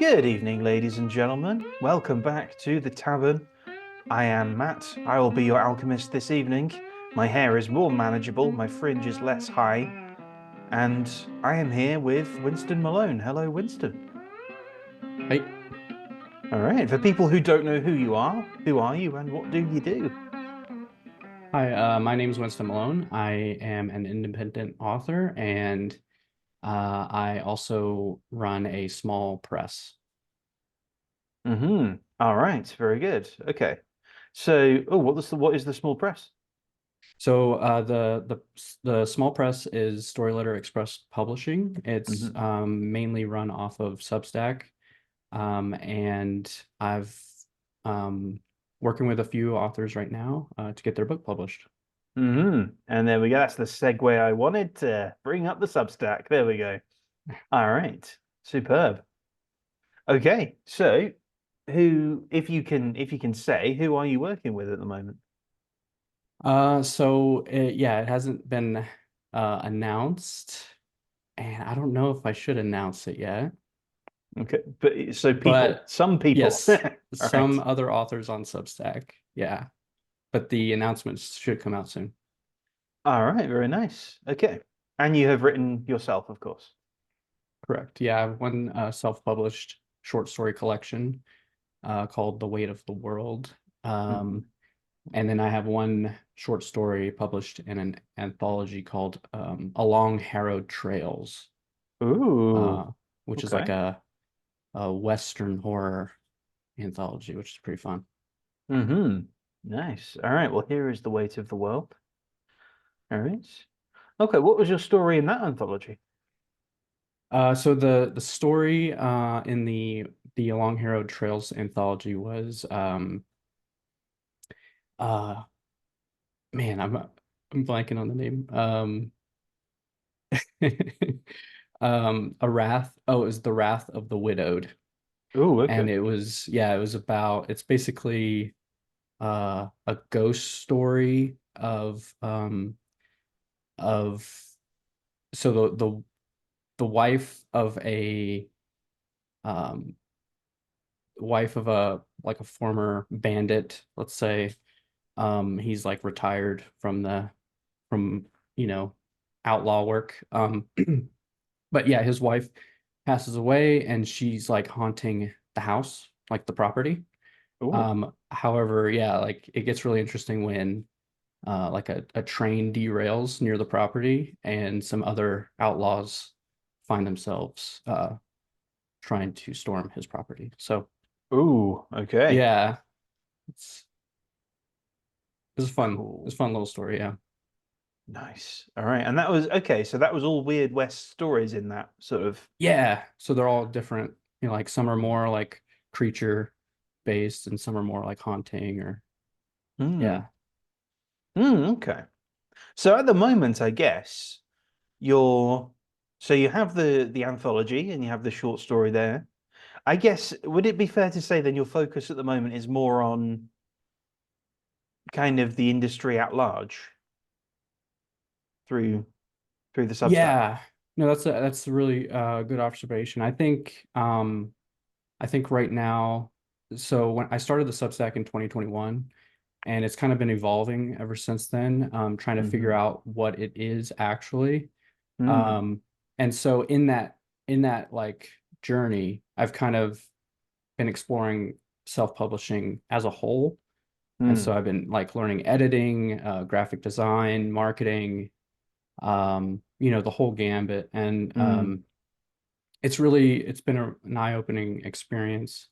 Good evening, ladies and gentlemen. Welcome back to the Tavern. I am Matt. I will be your alchemist this evening. My hair is more manageable, my fringe is less high, and I am here with Winston Malone. Hello, Winston. Hey, All right, for people who don't know who are you and what do you do? hi. My name is Winston Malone. I am an independent author, and I also run a small press. All right, very good. Okay. So, what is the small press? So the small press is Storyletter Express Publishing. It's hmm mainly run off of Substack, and I've um, working with a few authors right now to get their book published. And there we go. That's the segue I wanted to bring up the Substack. There we go. All right. Superb. Okay, so if you can say, who are you working with at the moment? Yeah, it hasn't been announced, and I don't know if I should announce it yet. Okay, but so But some people. yes, All some right, other authors on Substack. Yeah, but the announcements should come out soon. all right, very nice. Okay, and you have written yourself, of course. Correct. Yeah, I have one self-published short story collection called The Weight of the World. Mhm. Um, and then I have one short story published in an anthology called Along Harrowed Trails, Ooh, uh, which is like okay. a Western horror anthology, which is pretty fun. Mm-hmm. Nice. All right. Well, here is the weight of the world. All right. Okay. What was your story in that anthology? So the story in the Along Harrowed Trails anthology was uh man, I'm blanking on the name. A Wrath. Oh, it was The Wrath of the Widowed. Oh, And okay. it was about it's basically a ghost story of so the um wife of a like a former bandit, let's say. He's like retired from you know outlaw work. But yeah, his wife passes away and she's like haunting the house, like the property. Oh, However, yeah, like it gets really interesting when like a train derails near the property and some other outlaws find themselves trying to storm his property. So ooh, okay. yeah, it's it's fun. It's Cool. a fun little story, yeah. Nice. All right. And that was okay. So that was all Weird West stories in that sort of. Yeah, so they're all different. Like some are more like creature based and some are more like haunting or Hmm. yeah. Okay. So at the moment, I guess you're so you have the anthology and you have the short story there. I guess would it be fair to say then your focus at the moment is more on kind of the industry at large through through the Substack? Yeah. No, that's a really good observation. I think right now, so when I started the Substack in 2021, and it's kind of been evolving ever since then, trying to figure hmm out what it is actually. Mm. Um, and so in that like journey, I've kind of been exploring self-publishing as a whole. And so Mm. I've been like learning editing, graphic design, marketing, the whole gambit. And Mm. it's been an eye-opening experience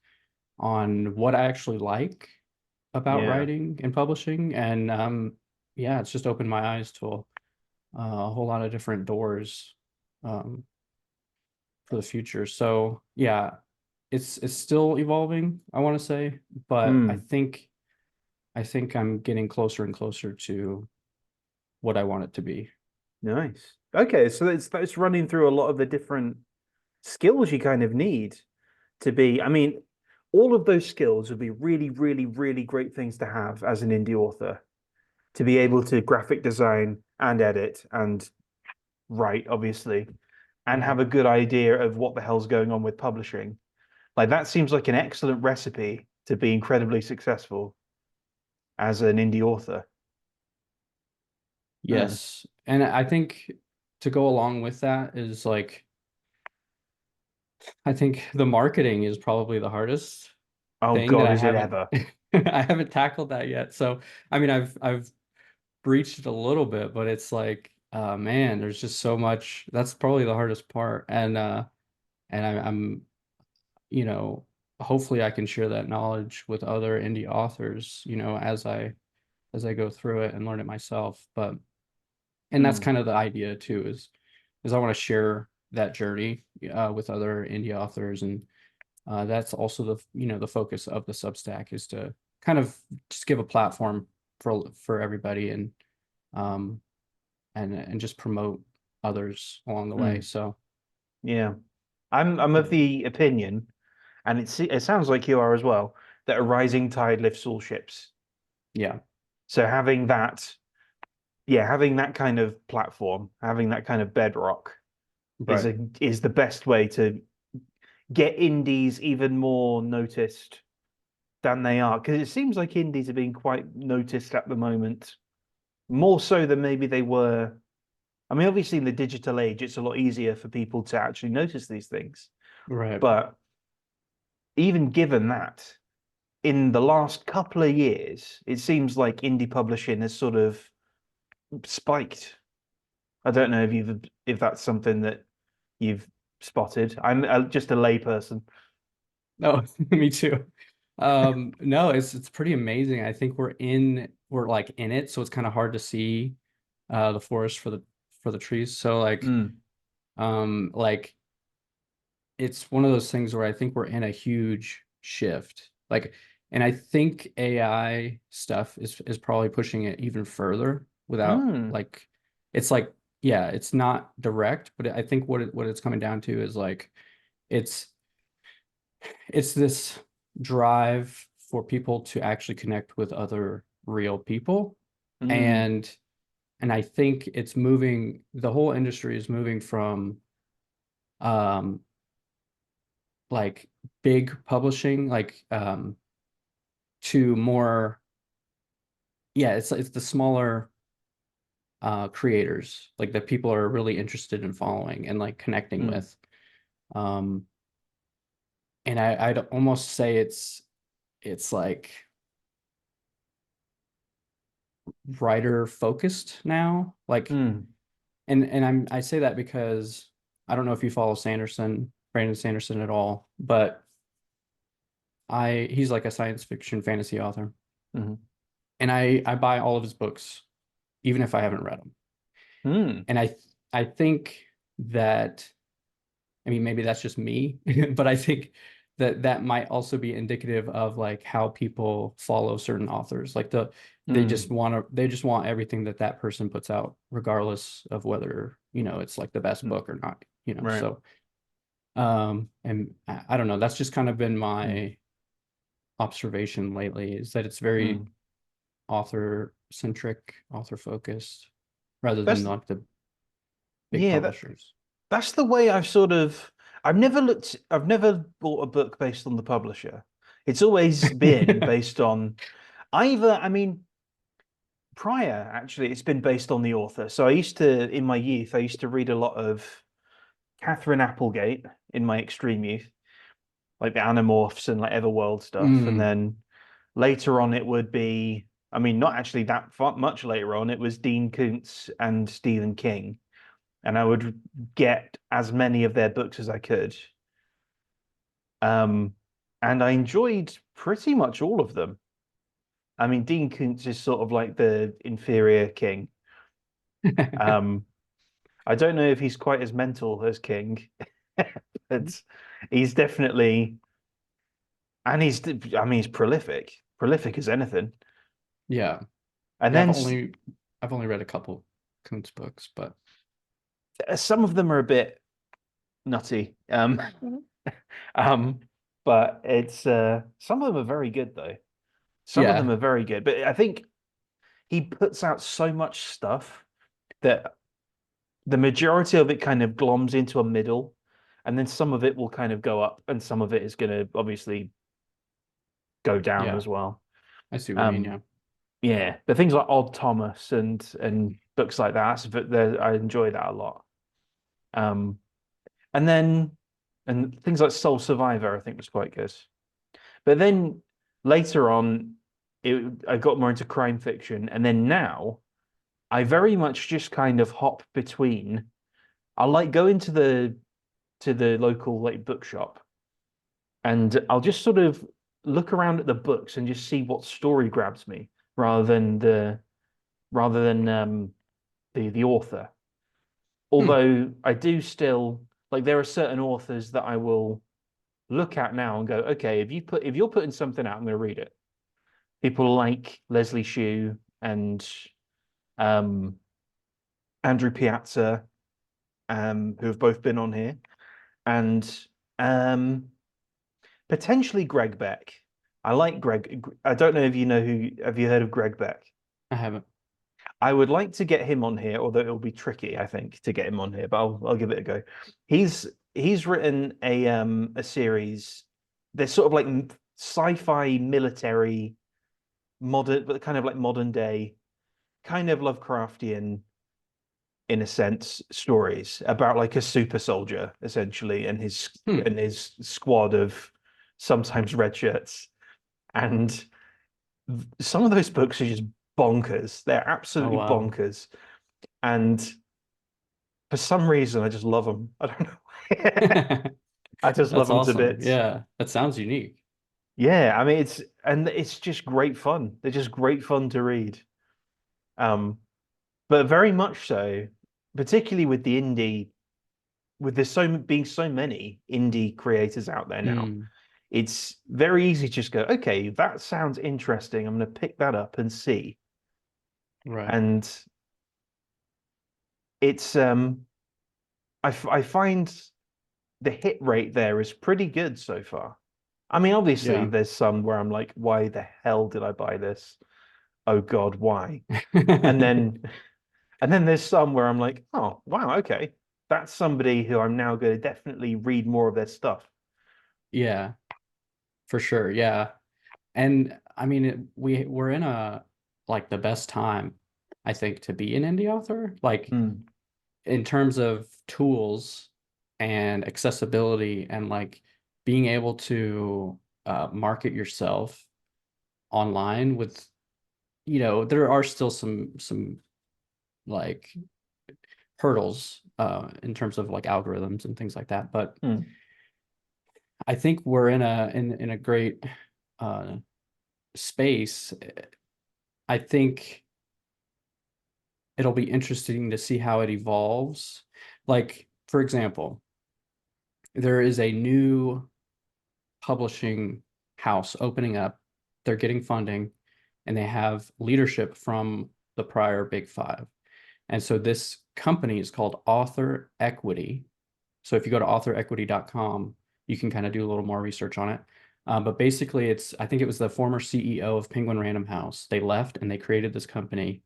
on what I actually like about Yeah. writing and publishing. And yeah, it's just opened my eyes to a whole lot of different doors um, for the future. So yeah, it's still evolving, I want to say, but Mm. I think I'm getting closer and closer to what I want it to be. Nice. Okay, so that's running through a lot of the different skills you kind of need to be. I mean, all of those skills would be really, really, really great things to have as an indie author to be able to graphic design and edit and write, obviously, and Yeah. have a good idea of what the hell's going on with publishing. Like that seems like an excellent recipe to be incredibly successful as an indie author. Mm. Yes. And I think to go along with that is like I think the marketing is probably the hardest Oh thing that God, I is it haven't ever? I haven't tackled that yet. So I mean I've breached it a little bit, but it's like man, there's just so much. That's probably the hardest part. And I'm you know, hopefully I can share that knowledge with other indie authors, as I go through it and learn it myself. But and that's Mm. kind of the idea too, is I want to share that journey with other indie authors, and that's also the focus of the Substack is to kind of just give a platform for everybody um and just promote others along the way. Mm. So Yeah. I'm of the opinion, and it sounds like you are as well, that a rising tide lifts all ships. yeah, So having that, yeah, having that kind of platform, having that kind of bedrock right, is the best way to get indies even more noticed than they are. Because it seems like indies are being quite noticed at the moment, more so than maybe they were. I mean, obviously in the digital age, it's a lot easier for people to actually notice these things. right, But even given that, in the last couple of years, it seems like indie publishing has sort of spiked. I don't know if that's something that you've spotted. I'm just a layperson. no, me too. No, it's pretty amazing. I think we're like in it, so it's kind of hard to see the forest for the trees. So Mm, like it's one of those things where I think we're in a huge shift. Like, and I think AI stuff is probably pushing it even further without mm, like it's like yeah, it's not direct, but I think what it's coming down to is like it's it's this drive for people to actually connect with other real people, mm, and I think it's moving, the whole industry is moving from um like big publishing to more, yeah, it's the smaller creators like that people are really interested in following and like connecting mm, with. um and I'd almost say it's like writer focused now, like. mm. And I say that because I don't know if you follow Brandon Sanderson at all, but he's like a science fiction fantasy author, Mm, and I buy all of his books even if I haven't read them. mm, And I think that, I mean, maybe that's just me, but I think that that might also be indicative of like how people follow certain authors. Like mm, they just want everything that that person puts out, regardless of whether, it's like the best mm. book or not, Right. So and I don't know, that's just kind of been Mm, my observation lately, is that it's very mm. author centric, author focused, rather than That's like the big yeah, publishers. that's the way I've never bought a book based on the publisher. It's always been based on either, I mean, prior actually, it's been based on the author. So in my youth, I used to read a lot of Catherine Applegate in my extreme youth, like the Animorphs and like Everworld stuff. And Mm, then later on, it would be, I mean, not actually that much later on, it was Dean Koontz and Stephen King. And I would get as many of their books as I could. Um, and I enjoyed pretty much all of them. I mean, Dean Koontz is sort of like the inferior King. Um, I don't know if he's quite as mental as King, but he's definitely, and I mean, he's prolific as anything. yeah. And Yeah, then I've only read a couple Kuntz books, but some of them are a bit nutty. Um, but it's some of them are very good though. Some of them yeah, are very good, but I think he puts out so much stuff that the majority of it kind of gloms into a middle. and then some of it will kind of go up, and some of it is going to obviously go down Yeah, as well. I see what you mean. Um, Yeah. yeah, the things like Odd Thomas and books like that, but I enjoy that a lot. Um, and then and things like Soul Survivor, I think was quite good. But then later on, I got more into crime fiction, and then now I very much just kind of hop between. I like go into the local like bookshop, and I'll just sort of look around at the books and just see what story grabs me, rather than the author. Hmm. Although I do still like there are certain authors that I will look at now and go, okay, if you're putting something out, I'm going to read it. People like Leslie Shue and um, Andrew Piazza, who have both been on here, and um, potentially Greg Beck. I like Greg. I don't know if you know who. Have you heard of Greg Beck? I haven't. I would like to get him on here, although it'll be tricky, I think, to get him on here. But I'll give it a go. He's he's written a series. They're sort of like sci-fi military modern, but kind of like modern day, kind of Lovecraftian in a sense, stories about like a super soldier essentially Hmm. and his squad of sometimes red shirts. And some of those books are just bonkers. They're Oh absolutely wow. bonkers. And for some reason, I just love them. I don't know. I just love That's them to awesome. bits. Yeah, that sounds unique. Yeah, I mean it's just great fun. They're just great fun to read. Um, but very much so, particularly with the indie, with there's being so many indie creators out there now, Hmm. it's very easy to just go, okay, that sounds interesting. I'm going to pick that up and see. Right. And it's I find the hit rate there is pretty good so far. I mean, obviously, Yeah. there's some where I'm like, why the hell did I buy this? Oh God, why? And then and then there's some where I'm like, oh wow, okay, that's somebody who I'm now going to definitely read more of their stuff. Yeah, for sure. Yeah. And I mean, we're in a like the best time, I think, to be an indie author. Like Hmm. in terms of tools and accessibility and like being able to market yourself online with, there are still some like hurdles in terms of like algorithms and things like that. But Hmm. I think we're in a great uh, space. I think it'll be interesting to see how it evolves. Like, for example, there is a new publishing house opening up. They're getting funding and they have leadership from the prior big five. And so this company is called Author Equity. So if you go to authorequity.com, you can kind of do a little more research on it. But basically, I think it was the former CEO of Penguin Random House. They left and they created this company.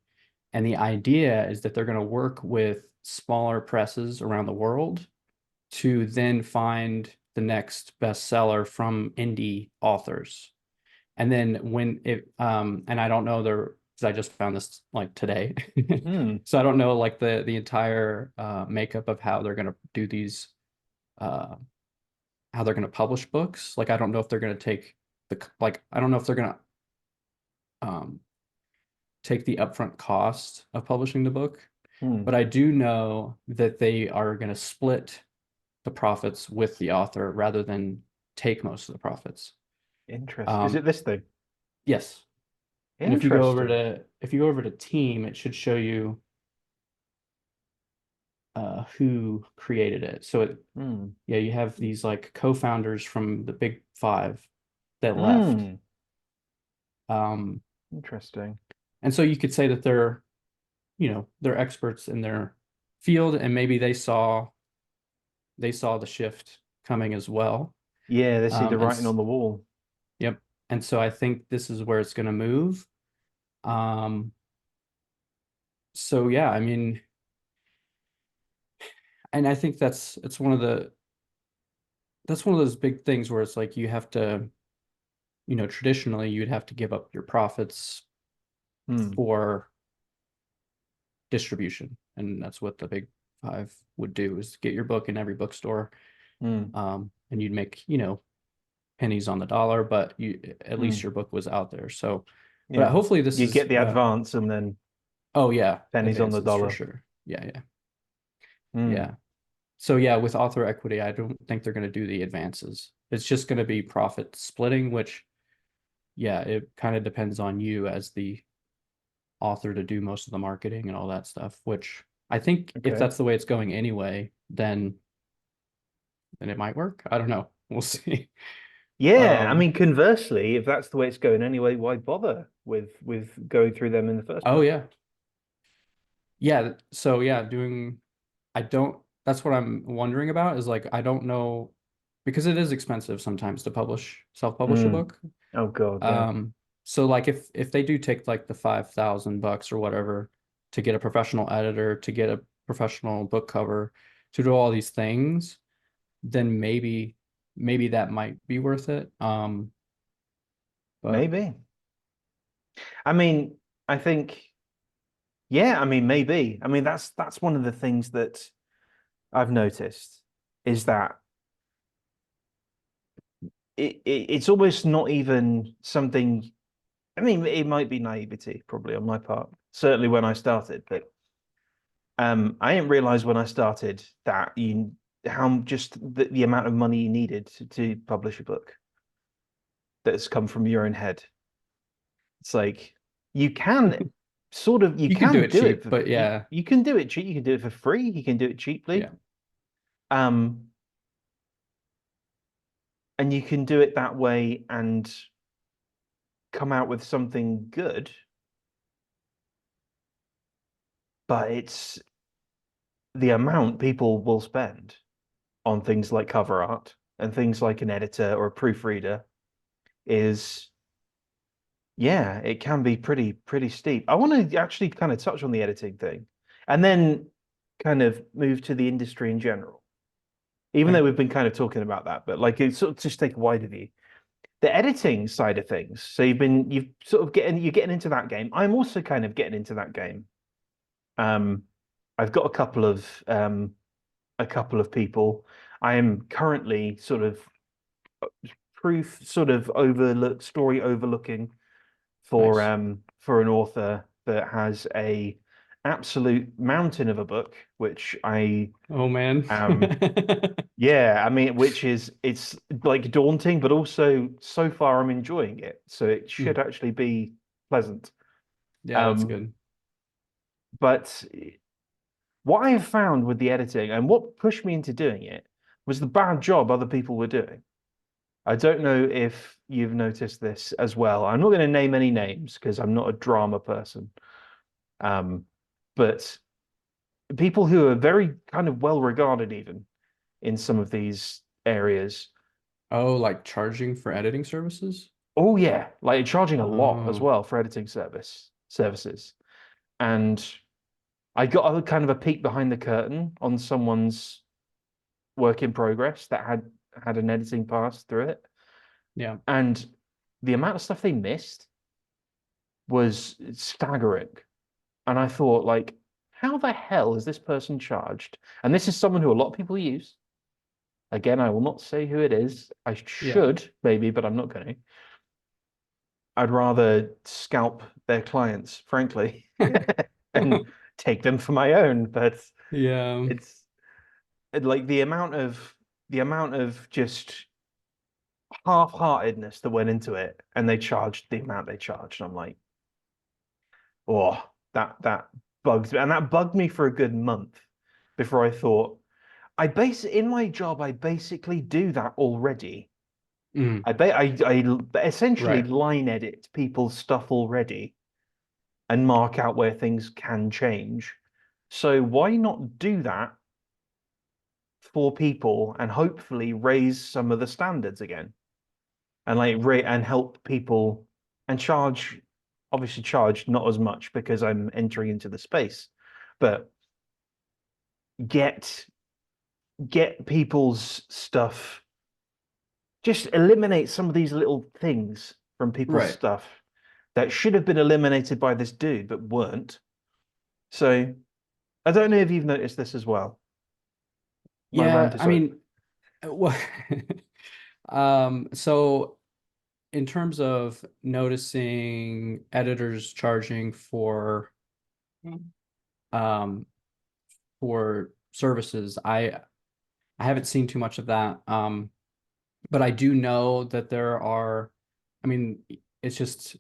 And the idea is that they're going to work with smaller presses around the world to then find the next bestseller from indie authors. And then and I don't know because I just found this like today. Hmm. So I don't know like the entire makeup of how they're going to do these, uh, how they're going to publish books. Like I don't know if they're going to I don't know if they're going to take the upfront cost of publishing the book, Hmm. but I do know that they are going to split the profits with the author rather than take most of the profits. Interesting. Is it Um, this thing? yes. And Interesting. if you go over to team, it should show you who created it. So Hmm. yeah, you have these like co-founders from the big five that left. Hmm. Um, Interesting. and so you could say that they're experts in their field, and maybe they saw the shift coming as well. Yeah, they see the Um, and writing on the wall. yep. And so I think this is where it's going to move. Um, so yeah, I mean, and I think it's one of the that's one of those big things where it's like you have to, traditionally you'd have to give up your profits Hmm. for distribution, and that's what the big five would do is get your book in every bookstore, Hmm. and you'd make, pennies on the dollar, but you at least Hmm. your book was out there. So, but Yeah. hopefully this You is get the advance and then oh yeah, pennies on the advances for dollar. sure. Yeah, yeah, Hmm. yeah. So yeah, with author equity, I don't think they're going to do the advances. It's just going to be profit splitting, which yeah, it kind of depends on you as the author to do most of the marketing and all that stuff, which I think if Okay. that's the way it's going anyway, then it might work. I don't know. We'll see. Yeah, I Um, mean, conversely, if that's the way it's going anyway, why bother with going through them in the first oh place? yeah. Yeah, so yeah, I don't that's what I'm wondering about is like I don't know because it is expensive sometimes to self-publish a Mm. book. Oh God, yeah. Um, so like if they do take like the $5,000 or whatever to get a professional editor, to get a professional book cover, to do all these things, then maybe that might be worth it. But Maybe. I mean, I think, yeah, I mean, maybe. I mean, that's one of the things that I've noticed is that it's almost not even something. I mean, it might be naivety probably on my part, certainly when I started, but I didn't realize when I started that you how just the amount of money you needed to publish a book that's come from your own head. It's like you can you you can do can it do it cheap, for but you, yeah, you can do it cheap, you can do it for free, you can do it cheaply. yeah. Um, and you can do it that way and come out with something good, but it's the amount people will spend on things like cover art and things like an editor or a proofreader is yeah, it can be pretty steep. I want to actually kind of touch on the editing thing and then kind of move to the industry in general. Even Okay. though we've been kind of talking about that, but like it's sort of just take a wider view. The editing side of things. So you've sort of you're getting into that game. I'm also kind of getting into that game. Um, I've got a couple of people. I am currently sort of proof sort of overlooking Nice. for an author that has a absolute mountain of a book, which I Oh man. am yeah, I mean, which is it's like daunting, but also so far I'm enjoying it. So it Hmm. should actually be pleasant. Yeah, that's Um, good. but what I have found with the editing and what pushed me into doing it was the bad job other people were doing. I don't know if you've noticed this as well. I'm not going to name any names because I'm not a drama person. Um, but people who are very kind of well regarded even in some of these areas. Oh, like charging for editing services? Oh yeah, like charging a lot as Oh, well for editing services. And I got a kind of a peek behind the curtain on someone's work in progress that had an editing pass through it. yeah. And the amount of stuff they missed was staggering. And I thought, like, how the hell is this person charged? And this is someone who a lot of people use. Again, I will not say who it is. I Yeah. should, maybe, but I'm not going to. I'd rather scalp their clients, frankly, and take them for my own. But Yeah. it's like the amount of just half-heartedness that went into it, and they charged the amount they charged. And I'm like, oh, that bugs me, and that bugged me for a good month before I thought in my job I basically do that already. Mm, I essentially right. line edit people's stuff already and mark out where things can change. So why not do that for people and hopefully raise some of the standards again and and help people and charge obviously charge not as much because I'm entering into the space, but get get people's stuff. just eliminate some of these little things from people's Right. stuff that should have been eliminated by this dude but weren't. So I don't know if you've noticed this as well. My rant Yeah, is I over. mean, well, so in terms of noticing editors charging um for services, I haven't seen too much of that. But I do know that there are, I mean, it's just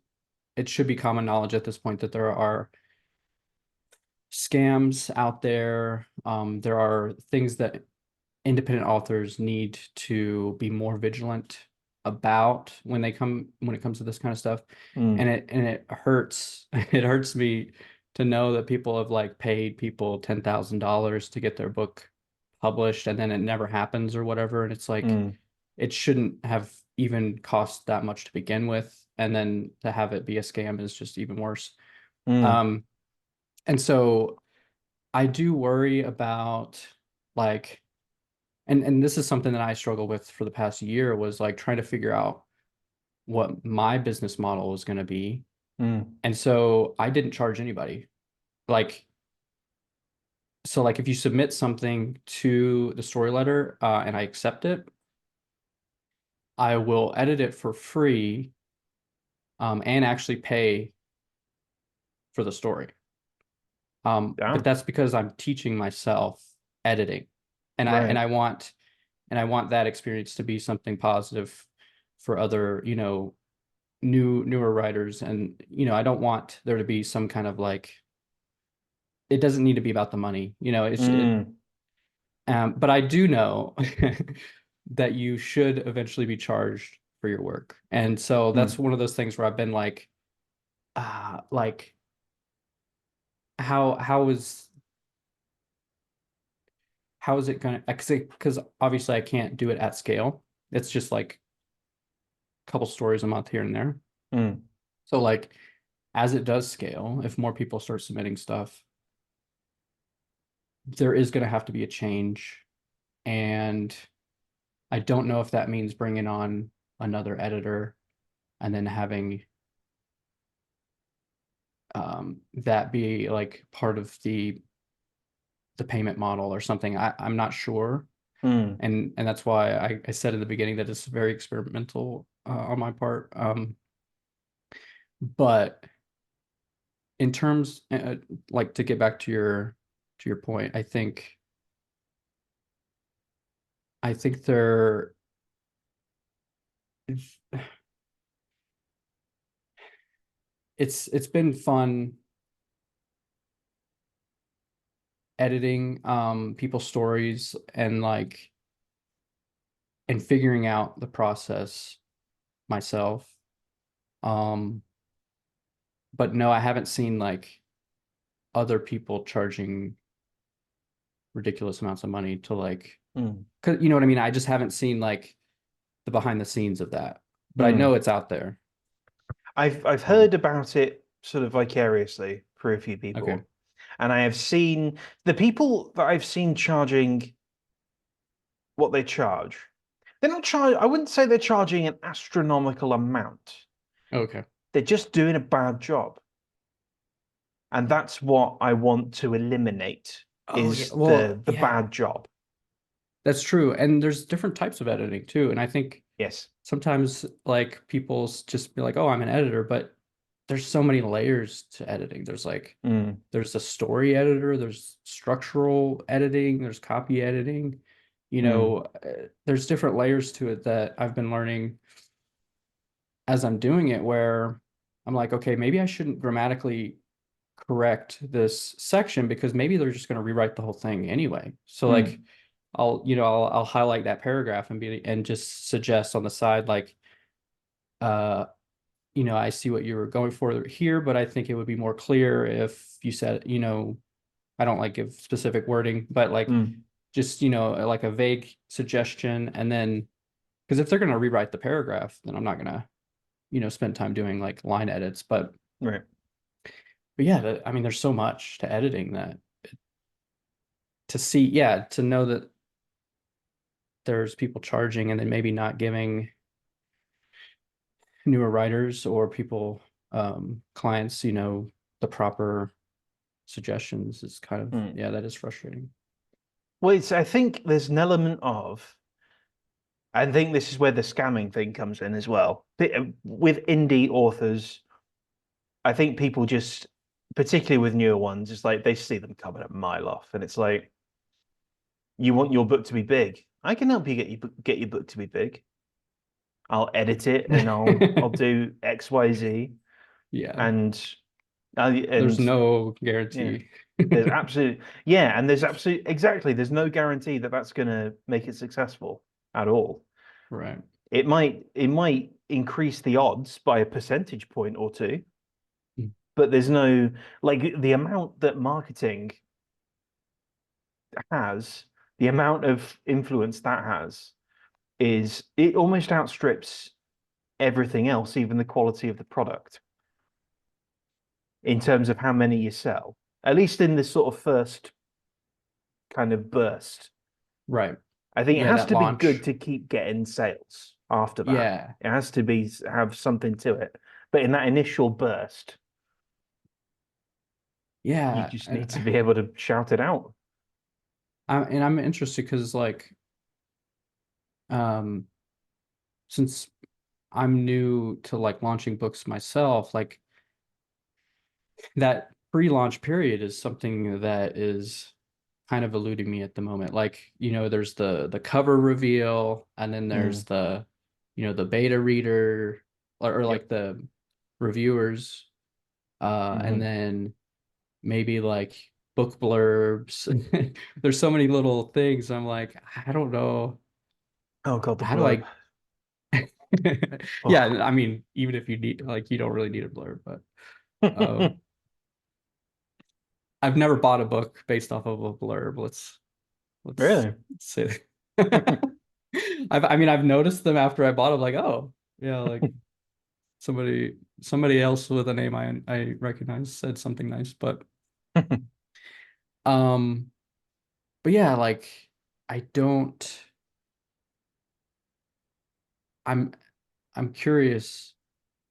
it should be common knowledge at this point that there are scams out there. There are things that independent authors need to be more vigilant about when it comes to this kind of stuff. Mm, And it hurts it hurts me to know that people have like paid people $10,000 to get their book published and then it never happens or whatever. And it's like mm, it shouldn't have even cost that much to begin with. And then to have it be a scam is just even worse. mm, Um, and so I do worry about like and this is something that I struggled with for the past year was like trying to figure out what my business model was going to be. mm. And so I didn't charge anybody. Like so like if you submit something to the story letter and I accept it, I will edit it for free and actually pay for the story. But Damn. that's because I'm teaching myself editing. And I and Right. I want and I want that experience to be something positive for other, newer writers. And, I don't want there to be some kind of like it doesn't need to be about the money. Mm, But I do know that you should eventually be charged for your work. And so that's mm, one of those things where I've been like how is it gonna because obviously I can't do it at scale. It's just like a couple stories a month here and there. mm, So like as it does scale, if more people start submitting stuff, there is going to have to be a change. And I don't know if that means bringing on another editor and then having that be like part of the payment model or something. I'm not sure. mm, And that's why I said in the beginning that it's very experimental on my part. But in terms like to get back to your point, I think there it's been fun editing people's stories and figuring out the process myself. Um, but no, I haven't seen like other people charging ridiculous amounts of money to like, mm, cause you know what I mean? I just haven't seen like the behind the scenes of that, but I know mm. it's out there. I've Um, heard about it sort of vicariously through a few okay. people, and I have seen the people that I've seen charging what they charge. They're not charge. I wouldn't say they're charging an astronomical amount. Okay. They're just doing a bad job, and that's what I want to eliminate Oh yeah. is Well, the yeah, bad job. that's true. And there's different types of editing too. And I think Yes. sometimes like people's just be like, oh, I'm an editor, but there's so many layers to editing. Mm, There's a story editor, there's structural editing, there's copy editing. mm, There's different layers to it that I've been learning as I'm doing it where I'm like, okay, maybe I shouldn't grammatically correct this section because maybe they're just going to rewrite the whole thing anyway. So like mm, I'll highlight that paragraph and just suggest on the side like uh I see what you were going for here, but I think it would be more clear if you said, I don't like give specific wording, but like mm. just, like a vague suggestion. And then, because if they're going to rewrite the paragraph, then I'm not going to, spend time doing like line edits. Right. But yeah, I mean, there's so much to editing that to see, yeah, to know that there's people charging and then maybe not giving newer writers or people, clients, the proper suggestions is kind of, Hmm. yeah, that is frustrating. Well, I think there's an element of, I think this is where the scamming thing comes in as well. With indie authors, I think people just, particularly with newer ones, it's like they see them coming a mile off, and it's like, you want your book to be big. I can help you get your book to be big. I'll edit it and I'll do X, Y, Z, Yeah, and there's and no yeah, guarantee. there's absolute yeah, and there's absolute exactly. There's no guarantee that that's going to make it successful at all. Right. It might increase the odds by a percentage point or two, Mm. but there's no like the amount that marketing has, the amount of influence that has is it almost outstrips everything else, even the quality of the product in terms of how many you sell, at least in this sort of first kind of burst. Right. I think it Yeah, has that to be good launch. to keep getting sales after that. Yeah. It has to be have something to it. But in that initial burst, you Yeah. just And need to be able to shout it out. I'm interested because like, um since I'm new to like launching books myself, like that pre-launch period is something that is kind of eluding me at the moment. Like, there's the cover reveal, and then there's Mm, the beta reader, or yep. like the reviewers, and Hmm. then maybe like book blurbs. There's so many little things. I'm like, I don't know. Oh God, the How do blurb. I yeah, Oh. I mean, even if you need, like, you don't really need a blurb, but um I've never bought a book based off of a blurb. Let's Really? say I mean, I've noticed them after I bought them, like, oh, yeah, like somebody else with a name I recognize said something nice, um but yeah, like, I don't I'm I'm curious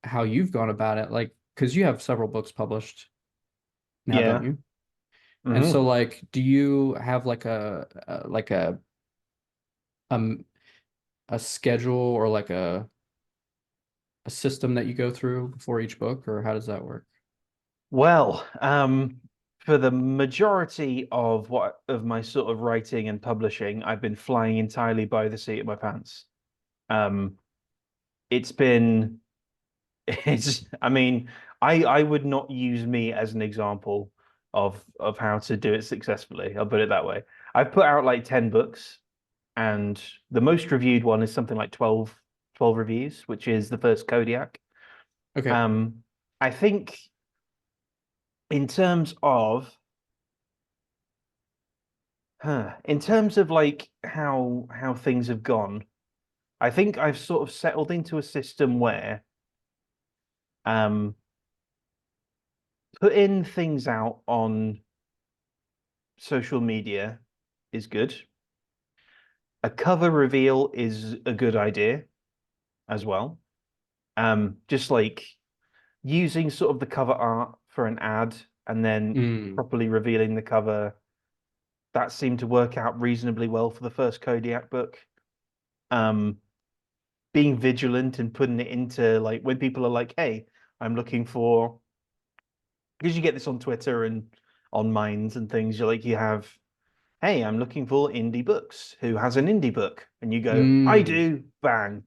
how you've gone about it, like, because you have several books published now, don't Yeah. you? And so, Hmm. like, do you have like um a schedule, or like a system that you go through before each book, or how does that work? Well, for the majority of what of my sort of writing and publishing, I've been flying entirely by the seat of my pants. Um, it's been I mean, I would not use me as an example of how to do it successfully. I'll put it that way. I've put out like 10 books, and the most reviewed one is something like 12 reviews, which is the first Kodiak. Okay. Um, I think in terms of in terms of like how things have gone, I think I've sort of settled into a system where um putting things out on social media is good. A cover reveal is a good idea as well. Just like using sort of the cover art for an ad and then Mm, properly revealing the cover, that seemed to work out reasonably well for the first Kodiak book. Um, Being vigilant and putting it into like when people are like, "Hey, I'm looking for," because you get this on Twitter and on Minds and things. You're like, you have, "Hey, I'm looking for indie books. Who has an indie book?" And you go, "I mm, do." Bang.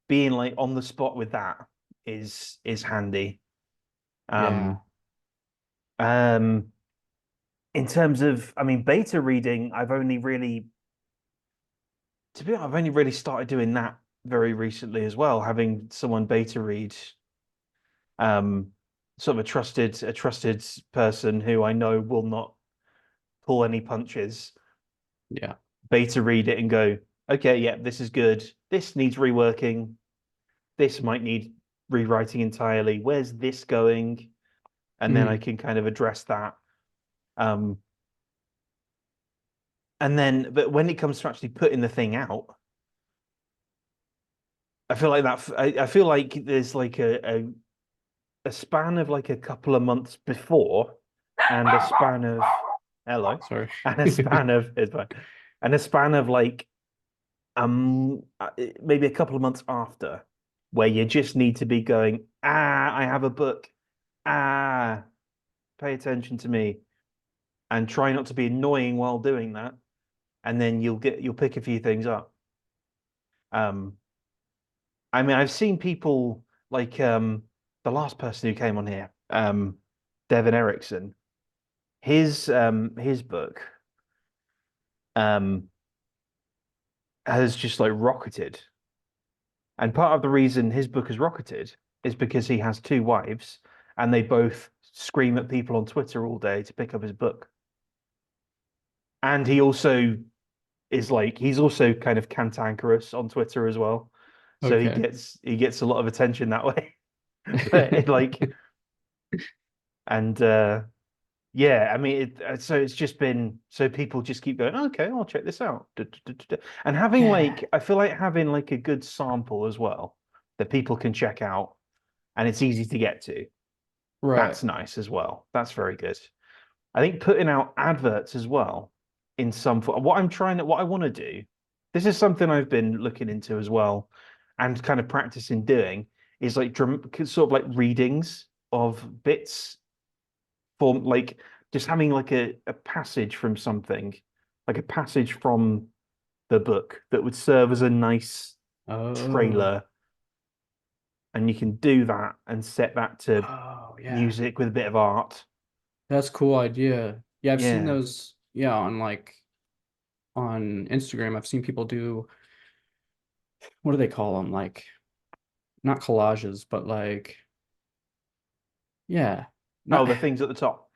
Being like on the spot with that is handy. yeah. Um, um, in terms of, I mean, beta reading, to be honest, I've only really started doing that very recently as well, having someone beta read, um, sort of a trusted person who I know will not pull any punches, Yeah. beta read it and go, okay, yeah, this is good. This needs reworking. This might need rewriting entirely. Where's this going? And then I Mm, can kind of address that. Um, And then, but when it comes to actually putting the thing out, I feel like I feel like there's like a span of like a couple of months before, and a span of hello, Sorry. and a span of it's fine, and a span of like maybe a couple of months after, where you just need to be going, I have a book, ah, pay attention to me, and try not to be annoying while doing that, and then you'll pick a few things up. Um, I mean, I've seen people like the last person who came on here, Devin Erickson. His book um has just like rocketed. And part of the reason his book has rocketed is because he has two wives and they both scream at people on Twitter all day to pick up his book. And he also is like he's also kind of cantankerous on Twitter as well. So Okay. he gets a lot of attention that way. But it like and yeah, I mean, so it's just been so people just keep going, okay, I'll check this out. And having Yeah. like, I feel like having like a good sample as well that people can check out and it's easy to get to. Right. That's nice as well. That's very good. I think putting out adverts as well in some form. What I want to do, this is something I've been looking into as well and kind of practicing doing is like sort of like readings of bits for like just having like a passage from something, like a passage from the book that would serve as a nice Oh. trailer, and you can do that and set that to Oh, yeah. music with a bit of art. That's a cool idea. Yeah, I've seen Yeah. those, yeah, on like on Instagram. I've seen people do, what do they call them? Like not collages, but like, yeah, Oh, not, the things at the top.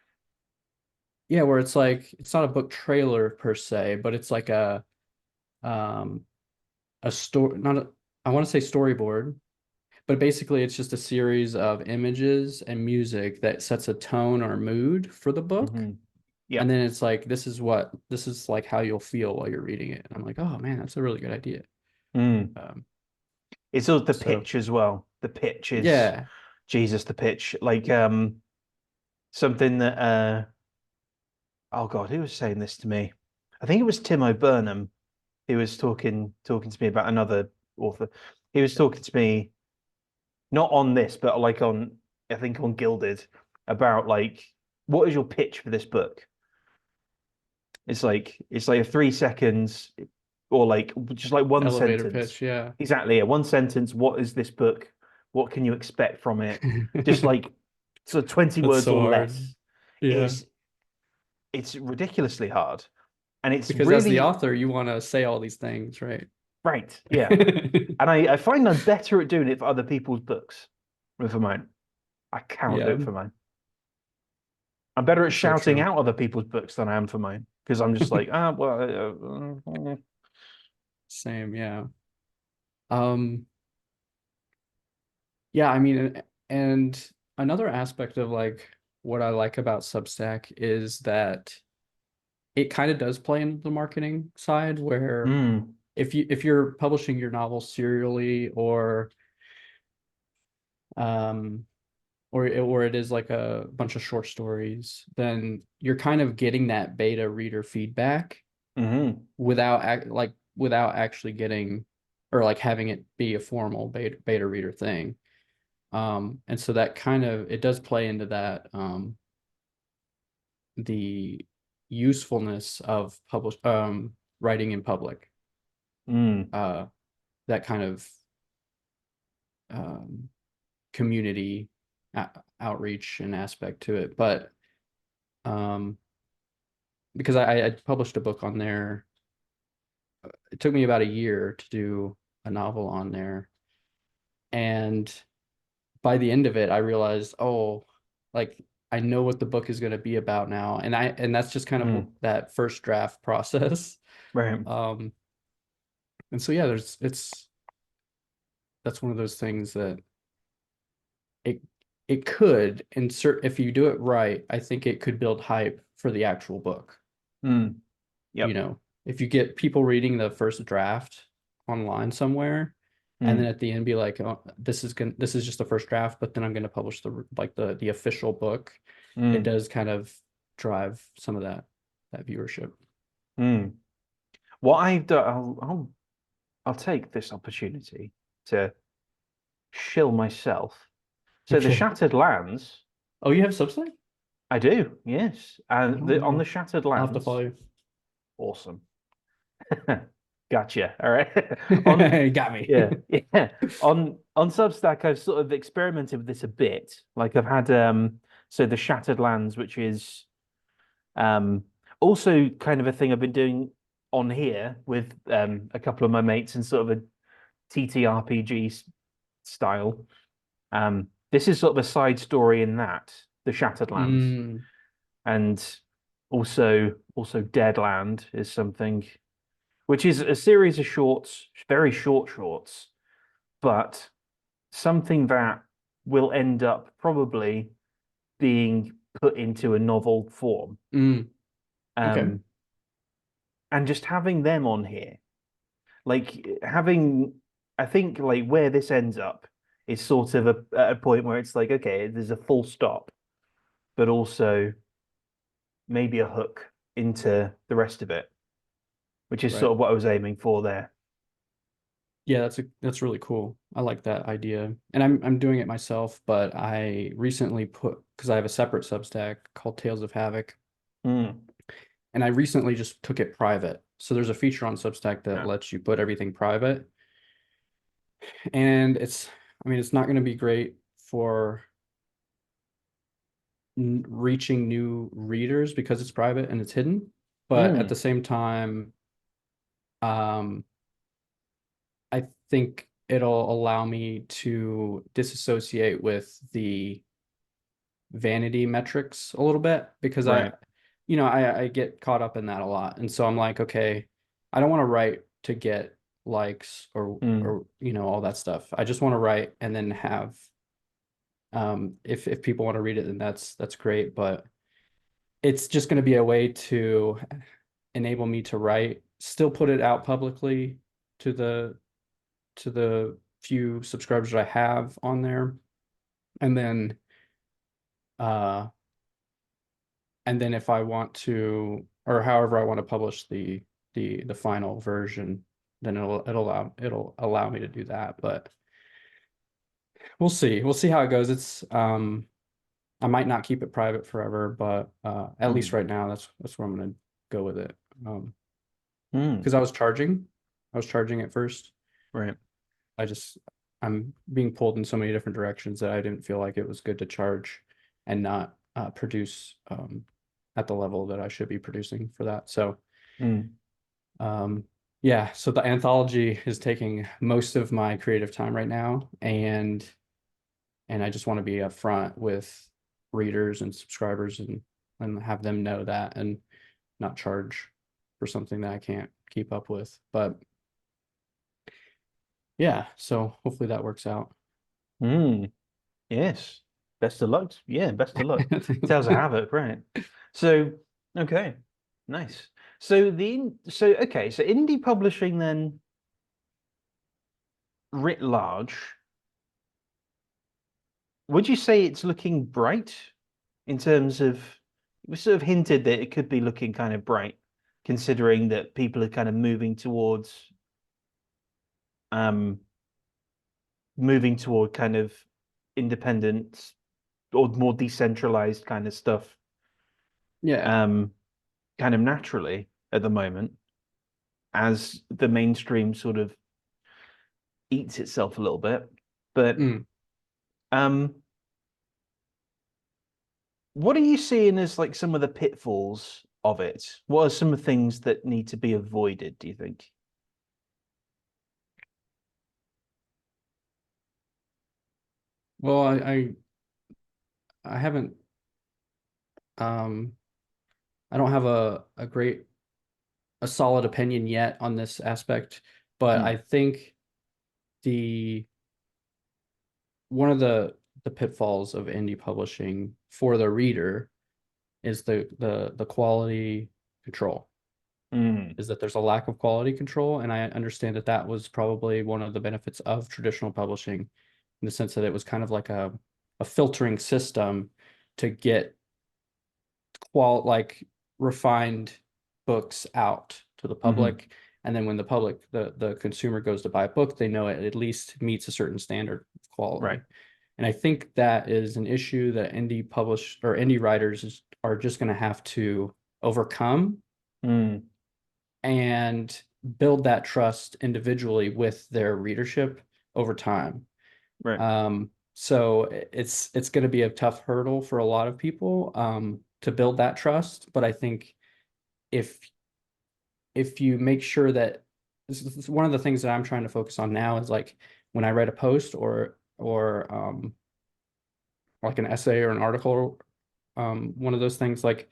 yeah, where it's like it's not a book trailer per se, but it's like um a story, not a, I want to say storyboard, but basically it's just a series of images and music that sets a tone or mood for the book. Yeah. And then it's like this is like how you'll feel while you're reading it. And I'm like, oh man, that's a really good idea. Mm. Um, It's all the so pitch as well. The pitch is yeah, Jesus, the pitch. Like something that oh God, who was saying this to me? I think it was Tim O'Burnham. He was talking to me about another author. He was talking to me not on this, but like on I think on Gilded about like what is your pitch for this book? It's like a 3 seconds or like just like one elevator sentence. pitch, yeah. Exactly, yeah, one sentence. What is this book? What can you expect from it? Just like so 20 That's words so or hard. less. Yeah. Is it's ridiculously hard. And it's Because as the really author, you want to say all these things, right? right, yeah. And I find I'm better at doing it for other people's books than for mine. I cannot do Yeah, it for mine. I'm better at so shouting true. out other people's books than I am for mine because I'm just like, ah, well, Same, yeah. Um, yeah, I mean, and another aspect of like what I like about Substack is that it kind of does play into the marketing side where mm, if you're publishing your novel serially um or it is like a bunch of short stories, then you're kind of getting that beta reader feedback mm-hmm, without actually getting or like having it be a formal beta reader thing. And so that kind of it does play into that the usefulness of writing in public. mm, Uh, that kind of um, community outreach and aspect to it. But um, because I published a book on there, it took me about a year to do a novel on there, and by the end of it, I realized, oh, like I know what the book is going to be about now, and that's just kind of mm, that first draft process. right. Um, and so yeah, there's it's that's one of those things that it it could insert if you do it right. I think it could build hype for the actual book. Mm, You yep. know. if you get people reading the first draft online somewhere, and then Mm, at the end be like, oh, this is just the first draft, but then I'm gonna publish the official book. It mm, does kind of drive some of that viewership. mm. What I've done, I'll take this opportunity to shill myself. So the Okay. Shattered Lands, Oh, you have Substack? I do, yes. I And don't the on the know. Shattered I'll have to Lands, follow you. awesome. Gotcha. All right. On Got me. yeah, yeah. On Substack, I've sort of experimented with this a bit. Like I've had so the Shattered Lands, which is um also kind of a thing I've been doing on here with a couple of my mates in sort of a TTRPG style. This is sort of a side story in that, the Shattered Lands, Mm, and also Deadland is something which is a series of shorts, very short shorts, but something that will end up probably being put into a novel form. mm, okay. Um, and just having them on here, like having, I think like where this ends up is sort of at a point where it's like, okay, there's a full stop, but also maybe a hook into the rest of it, which is sort Right. of what I was aiming for there. Yeah, that's really cool. I like that idea. And I'm doing it myself, but I recently put because I have a separate Substack called Tales of Havoc, Mm. and I recently just took it private. So there's a feature on Substack that Yeah. lets you put everything private. And I mean, it's not going to be great for reaching new readers because it's private and it's hidden. But at the Mm. same time, um, I think it'll allow me to disassociate with the vanity metrics a little bit because Right. I get caught up in that a lot. And so I'm like, okay, I don't want to write to get likes Mm. or all that stuff. I just want to write and then have if people want to read it, then that's great. But it's just going to be a way to enable me to write, still put it out publicly to the few subscribers that I have on there, and then uh if I want to, or however I want to publish the final version, then it'll allow me to do that. But we'll see how it goes. It's I might not keep it private forever, but at least Mm. right now that's where I'm gonna go with it. Mm. Because I was charging at first. Right. I just I'm being pulled in so many different directions that I didn't feel like it was good to charge and not produce at the level that I should be producing for that. So Mm. um, yeah, so the anthology is taking most of my creative time right now, and I just want to be upfront with readers and subscribers and have them know that and not charge for something that I can't keep up with. But yeah, so hopefully that works out. Mm. Yes. Best of luck. Yeah, best of luck. Tales of Havoc, right. So, okay. Nice. So okay, so indie publishing then writ large, would you say it's looking bright in terms of we sort of hinted that it could be looking kind of bright, considering that people are kind of um moving toward kind of independent or more decentralized kind of stuff Yeah. um kind of naturally at the moment as the mainstream sort of eats itself a little bit. But Mm. um what are you seeing as like some of the pitfalls of it? What are some of the things that need to be avoided, do you think? Well, I haven't um I don't have a solid opinion yet on this aspect, but Mm, I think the one of the pitfalls of indie publishing for the reader is the quality control. Mm. is that there's a lack of quality control, and I understand that that was probably one of the benefits of traditional publishing, in the sense that it was kind of like a filtering system to get like refined books out to the Hmm. public. And then when the public, the consumer goes to buy a book, they know it at least meets a certain standard of Right. quality. And I think that is an issue that indie writers are just going to have to overcome Mm. and build that trust individually with their readership over time. Right. So it's going to be a tough hurdle for a lot of people to build that trust. But I think if if you make sure that this is one of the things that I'm trying to focus on now is like when I write a post or like an essay or an article, one of those things, like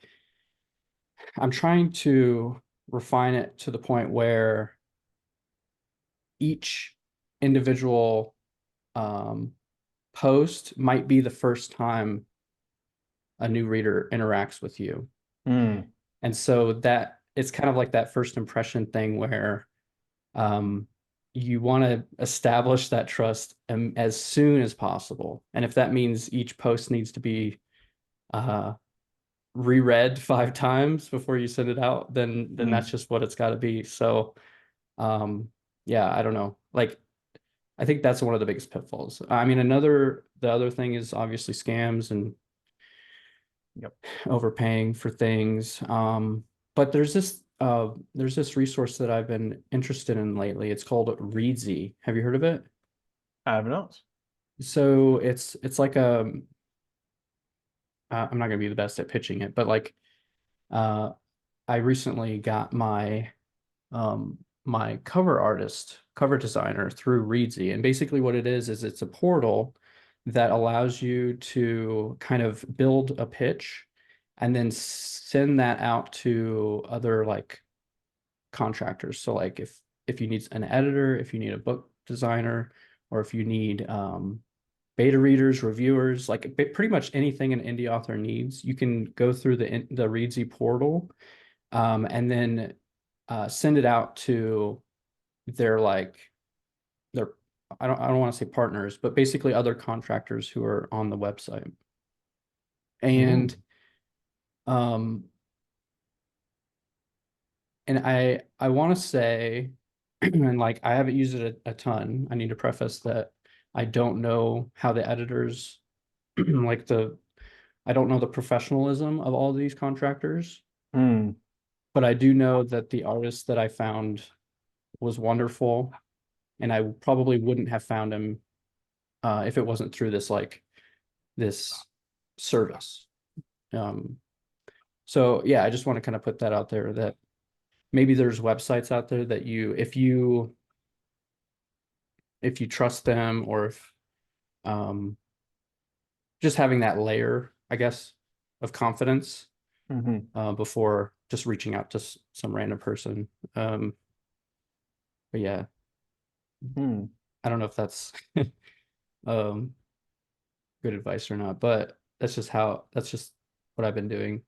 I'm trying to refine it to the point where each individual um, post might be the first time a new reader interacts with you. Mm. And so that it's kind of like that first impression thing where um, you want to establish that trust as soon as possible. And if that means each post needs to be uh, reread 5 times before you send it out, then that's Mm. just what it's got to be. So um, yeah, I don't know. Like I think that's one of the biggest pitfalls. I mean, the other thing is obviously scams and Yep. overpaying for things. But there's this resource that I've been interested in lately. It's called Readsy. Have you heard of it? I have not. So it's like a I'm not gonna be the best at pitching it, but like uh I recently got my cover designer through Readsy. And basically what it is it's a portal that allows you to kind of build a pitch and then send that out to other like contractors. So like if you need an editor, if you need a book designer, or if you need beta readers, reviewers, like pretty much anything an indie author needs, you can go through the Readsy portal and then send it out to their like their I don't want to say partners, but basically other contractors who are on the website. And Mm. um and I want to say and like I haven't used it a ton. I need to preface that I don't know how the editors like the I don't know the professionalism of all of these contractors, Mm. but I do know that the artist that I found was wonderful, and I probably wouldn't have found him if it wasn't through this service. Um, so yeah, I just want to kind of put that out there that maybe there's websites out there that if you trust them or if um, just having that layer, I guess, of confidence Hmm. before just reaching out to some random person. But yeah, Mm. I don't know if that's um, good advice or not, but that's just what I've been doing.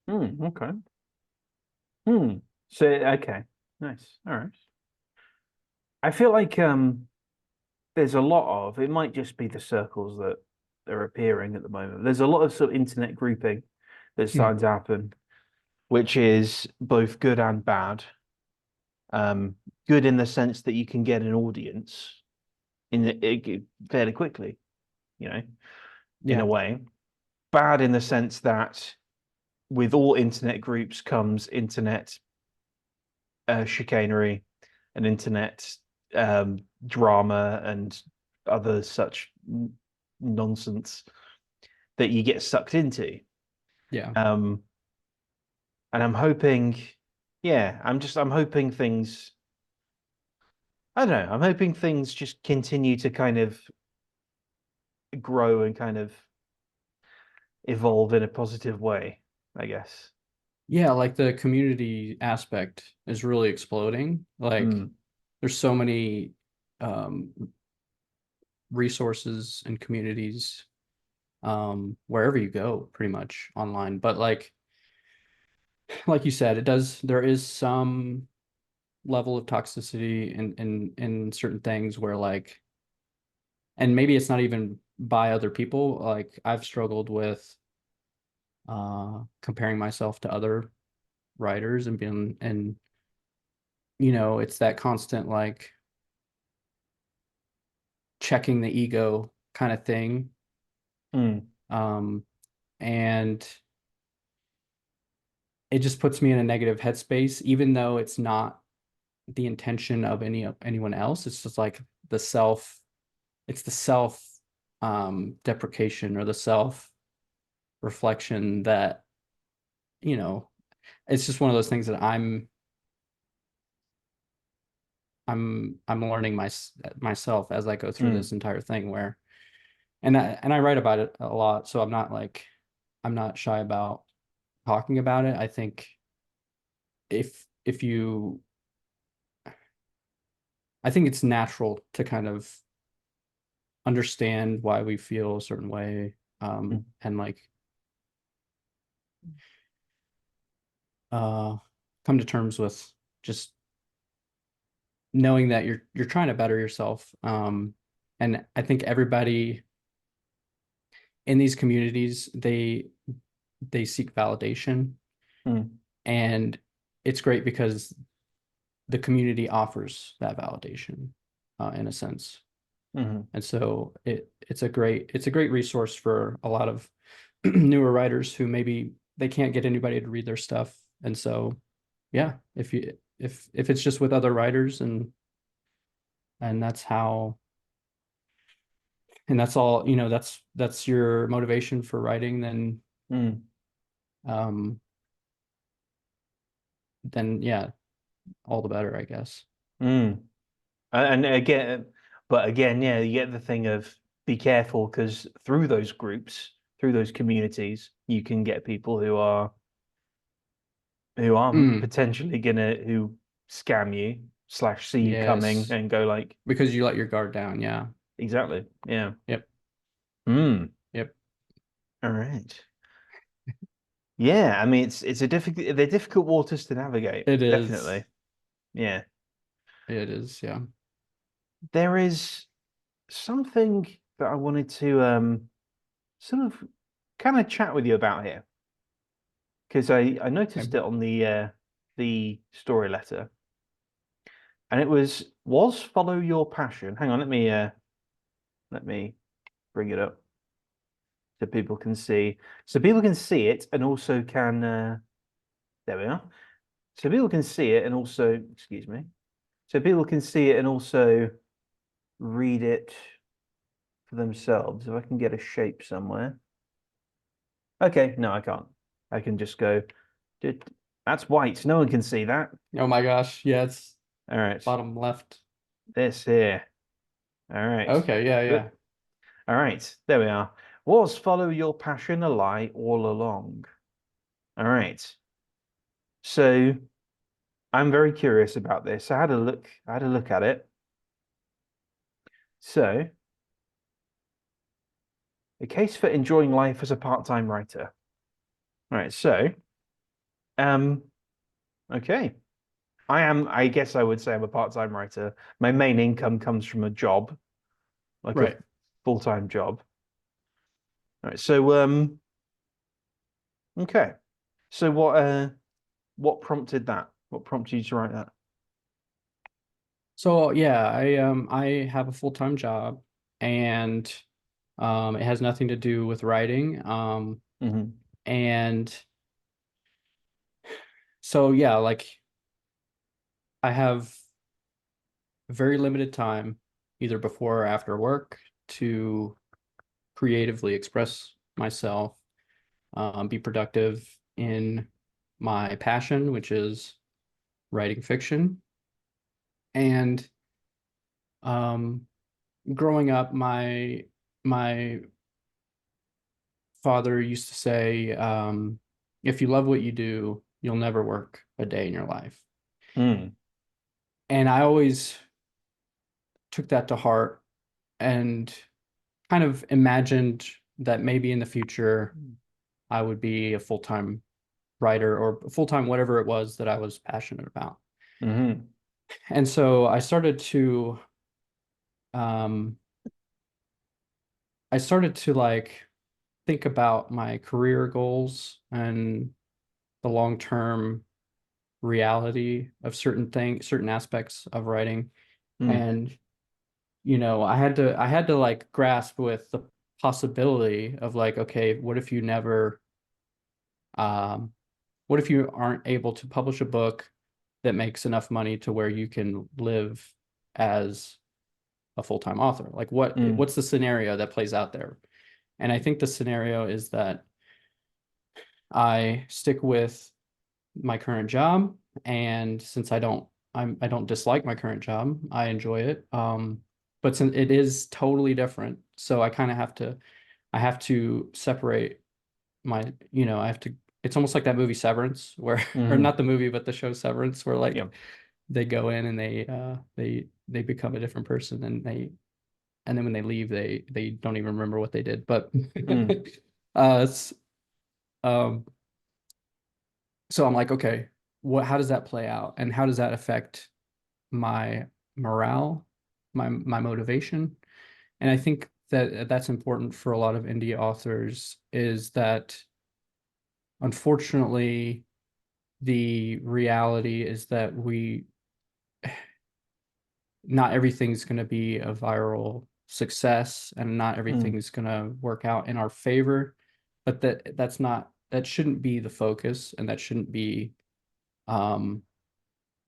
Mm. Okay. Hmm. So okay. Nice. All right. I feel like there's a lot of it might just be the circles that are appearing at the moment. There's a lot of sort of internet grouping that's Hmm. starting to happen, which is both good and bad. Um, Good in the sense that you can get an audience fairly quickly, you know, in a Yeah, way. Bad in the sense that with all internet groups comes internet chicanery and internet drama and other such nonsense that you get sucked into. yeah. Um, and I'm hoping, yeah, I'm hoping things, I don't know, I'm hoping things just continue to kind of grow and kind of evolve in a positive way, I guess. Yeah, like the community aspect is really exploding. Like Mm, there's so many um, resources and communities wherever you go, pretty much online. But like like you said, it does, there is some level of toxicity in certain things where like, and maybe it's not even by other people. Like I've struggled with comparing myself to other writers and being, and it's that constant like checking the ego kind of thing. Mm, Um, and it just puts me in a negative headspace, even though it's not the intention of anyone else. It's just like the self, it's the self deprecation or the self reflection that, you know, it's just one of those things that I'm learning myself as I go through mm, this entire thing where, and I write about it a lot, so I'm not shy about talking about it. I think if you I think it's natural to kind of understand why we feel a certain way, mm, and like uh come to terms with just knowing that you're trying to better yourself. And I think everybody in these communities, they seek validation, mm, and it's great because the community offers that validation, in a sense. mm, And so it's a great resource for a lot of newer writers who maybe they can't get anybody to read their stuff. And so yeah, if it's just with other writers, and that's how, and that's all, that's your motivation for writing, mm, um then yeah, all the better, I guess. mm. And again, but again, yeah, you get the thing of be careful because through those groups, through those communities, you can get people who are Mm, potentially gonna who scam you slash see you coming yes, and go like, because you let your guard down. Yeah. exactly, yeah. Yep. Mm. Yep. All right. Yeah, I mean it's a difficult they're difficult waters to navigate, It is. definitely. Yeah. It is. Yeah. There is something that I wanted to sort of kind of chat with you about here because I Okay. noticed it on the story letter and it was follow your passion. Hang on, let me bring it up so people can see. So people can see it and also can there we are. So people can see it and also excuse me. So people can see it and also read it for themselves. If I can get a shape somewhere. Okay, no, I can't. I can just go. "Did- That's white. No one can see that. Oh my gosh. Yeah, it's All right, bottom left. this here. All right. Okay. Yeah. Yeah. Good. All right, there we are. Was follow your passion a lie all along? All right. So I'm very curious about this. I had a look. I had a look at it. So a case for enjoying life as a part-time writer. All right. So um, okay. I guess I would say I'm a part-time writer. My main income comes from a job, like a Right. full-time job. All right. So okay. So what prompted that? What prompted you to write that? So yeah, I have a full-time job, and it has nothing to do with writing. Hmm. And so yeah, like I have very limited time, either before or after work, to creatively express myself, be productive in my passion, which is writing fiction. And um, growing up, my father used to say, if you love what you do, you'll never work a day in your life. Mm. And I always took that to heart and kind of imagined that maybe in the future I would be a full-time writer or full-time whatever it was that I was passionate about. Hmm. And so um I started to like think about my career goals and the long-term reality of certain aspects of writing. Mm. And I had to like grasp with the possibility of like, okay, um what if you aren't able to publish a book that makes enough money to where you can live as a full-time author? Like Mm. what's the scenario that plays out there? And I think the scenario is that I stick with my current job, and since I don't dislike my current job, I enjoy it. But since it is totally different, so I have to separate I have to, it's almost like that movie Severance where, or Hmm. not the movie, but the show Severance, where like Yeah. they go in and they become a different person, and then when they leave, they don't even remember what they did. But Mm. it's um so I'm like, okay, how does that play out? And how does that affect my morale, my motivation? And I think that that's important for a lot of indie authors, is that unfortunately the reality is that we not everything's going to be a viral success, and not Mm. everything's going to work out in our favor, but that shouldn't be the focus, and that shouldn't be um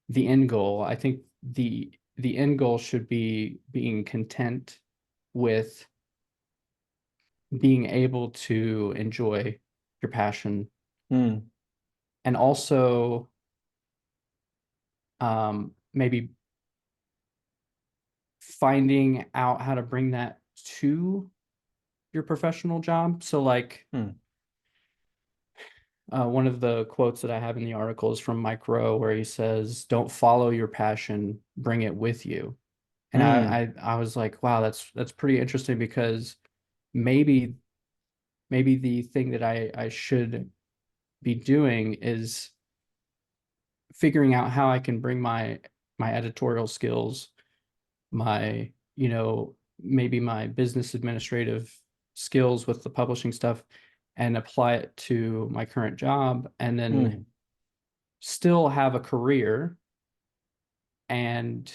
the end goal. I think the end goal should be being content with being able to enjoy your passion, Mm. and also maybe finding out how to bring that to your professional job. So like Mm. one of the quotes that I have in the article is from Mike Rowe, where he says, "Don't follow your passion, bring it with you." And Mm. I was like, wow, that's pretty interesting, because maybe maybe the thing that I should be doing is figuring out how I can bring my editorial skills, my, maybe my business administrative skills with the publishing stuff, and apply it to my current job, and then Mm. still have a career, and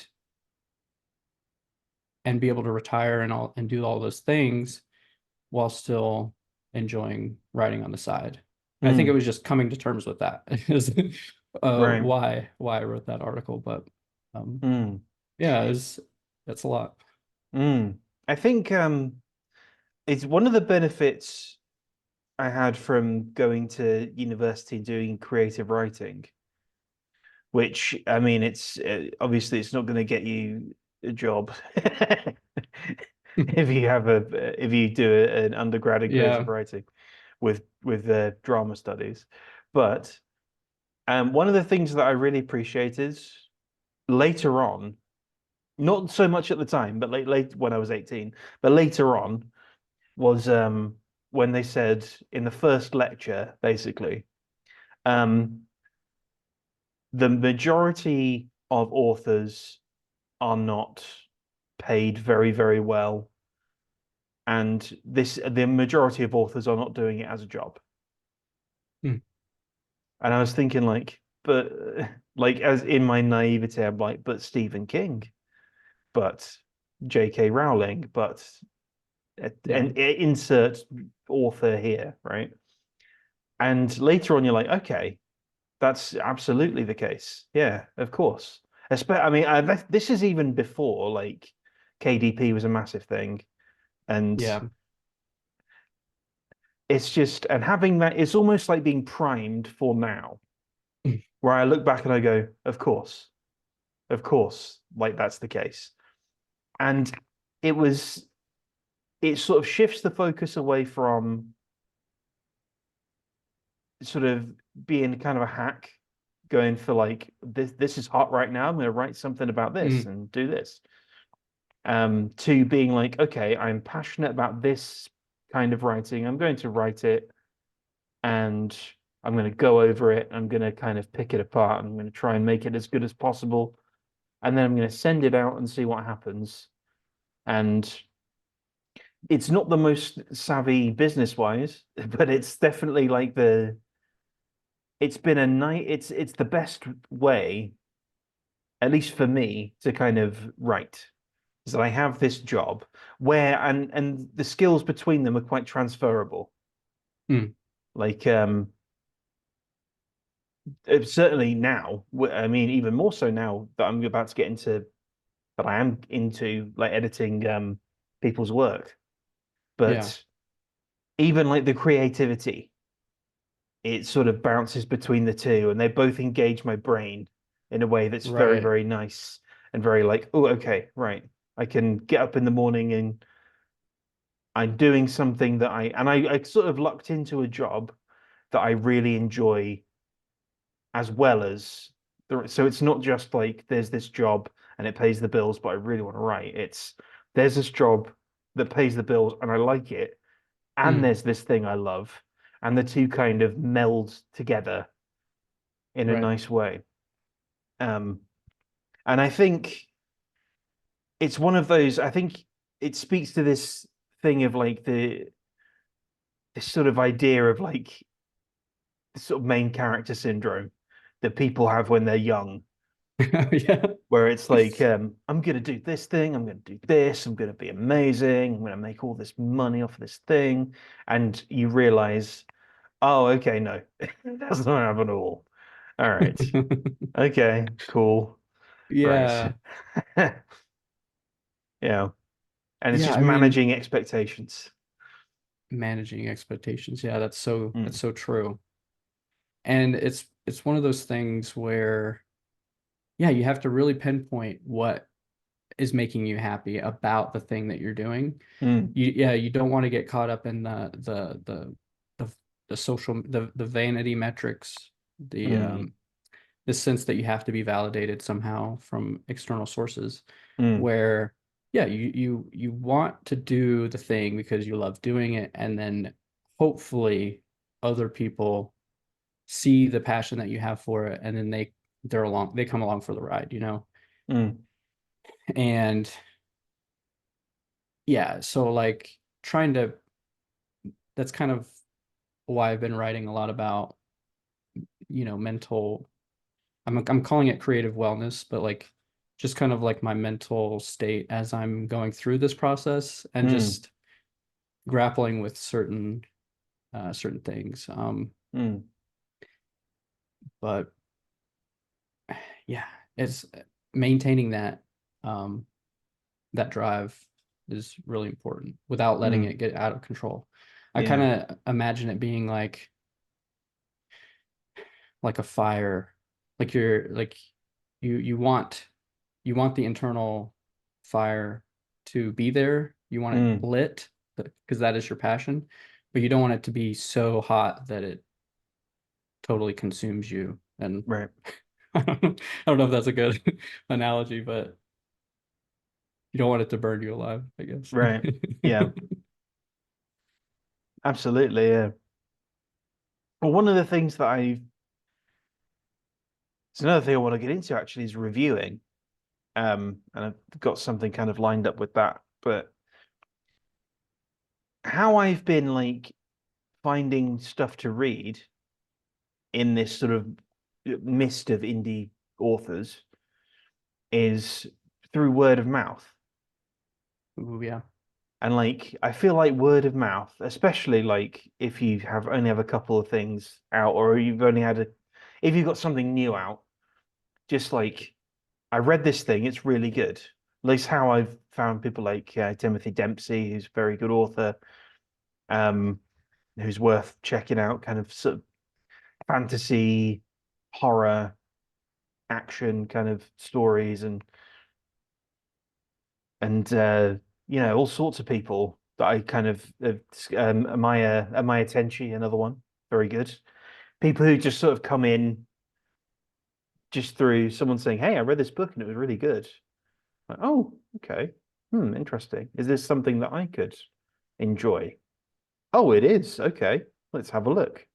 be able to retire and do all those things while still enjoying writing on the side. And I think it Mm. was just coming to terms with that is Right. why I wrote that article. But um, Mm. yeah, that's a lot. Mm. I think it's one of the benefits I had from going to university doing creative writing, which I mean, it's obviously it's not going to get you a job if you do an undergrad in creative Yeah. writing with drama studies, but one of the things that I really appreciated later on, not so much at the time, but late when I was 18, but later on was when they said in the first lecture, basically, um, the majority of authors are not paid very, very well, and the majority of authors are not doing it as a job. Mm. And I was thinking, like, but like as in my naivety, I'm like, but Stephen King, but J.K. Rowling, but Yeah. and insert author here, right? And later on, you're like, okay, that's absolutely the case. Yeah, of course. I mean, this is even before like KDP was a massive thing, and Yeah. it's just and having that, it's almost like being primed for now, where I look back and I go, of course, like that's the case. And it was, it sort of shifts the focus away from sort of being kind of a hack, going for like this is hot right now. I'm going to write something about this Mm. and do this. To being like, okay, I'm passionate about this kind of writing. I'm going to write it, and I'm going to go over it. I'm going to kind of pick it apart. I'm going to try and make it as good as possible. And then I'm going to send it out and see what happens. And it's not the most savvy business wise, but it's definitely like it's been a night. It's the best way, at least for me, to kind of write. Is that I have this job where and the skills between them are quite transferable. Mm, Like certainly now, I mean, even more so now that I'm about to get into that I am into like editing people's work. yeah. But even like the creativity, it sort of bounces between the two, and they both engage my brain in a way that's very, Right. very nice and very like, oh, okay, right. I can get up in the morning and I'm doing something that I sort of lucked into a job that I really enjoy as well as so it's not just like there's this job and it pays the bills, but I really want to write. It's there's this job that pays the bills and I like it, and Mm, there's this thing I love, and the two kind of meld together in a right. nice way. Um, and I think it's one of those, I think it speaks to this thing of like this sort of idea of like this sort of main character syndrome that people have when they're young, Yeah. where it's like, I'm gonna do this thing, I'm gonna do this, I'm gonna be amazing, I'm gonna make all this money off this thing, and you realize, oh, okay, no, that's not happening at all. All right, okay, cool, right, Yeah. yeah, and it's Yeah, just I mean, managing expectations. managing expectations. Yeah, Mm, that's so true. And it's one of those things where yeah, you have to really pinpoint what is making you happy about the thing that you're doing. mm, You don't want to get caught up in the the social the vanity metrics, mm, the sense that you have to be validated somehow from external sources, mm, where yeah, you want to do the thing because you love doing it, and then hopefully other people see the passion that you have for it, and then they come along for the ride, you know? mm, And yeah, so like trying to that's kind of why I've been writing a lot about, mental I'm calling it creative wellness, but like just kind of like my mental state as I'm going through this process and mm, just grappling with certain things. mm, But yeah, it's maintaining um that drive is really important without letting mm, it get out of control. I kind yeah, of imagine it being like a fire, like you want the internal fire to be there. You want it mm, lit because that is your passion, but you don't want it to be so hot that it totally consumes you. And right, I don't know if that's a good analogy, but you don't want it to burn you alive, I guess. right, yeah, absolutely, yeah. Well, one of the things that it's another thing I want to get into actually is reviewing. And I've got something kind of lined up with that. But how I've been like finding stuff to read in this sort of mist of indie authors is through word of mouth. Ooh, yeah. And like I feel like word of mouth, especially like if you have only have a couple of things out or you've only had a if you've got something new out, just like I read this thing, it's really good. At least how I've found people like Timothy Dempsey, who's a very good author, um, who's worth checking out, kind of sort of fantasy, horror, action kind of stories, and all sorts of people that I kind of Amaya Tenchi, another one, very good. People who just sort of come in just through someone saying, "Hey, I read this book and it was really good." Like, oh, okay. Interesting. Is this something that I could enjoy? Oh, it is. Okay. Let's have a look.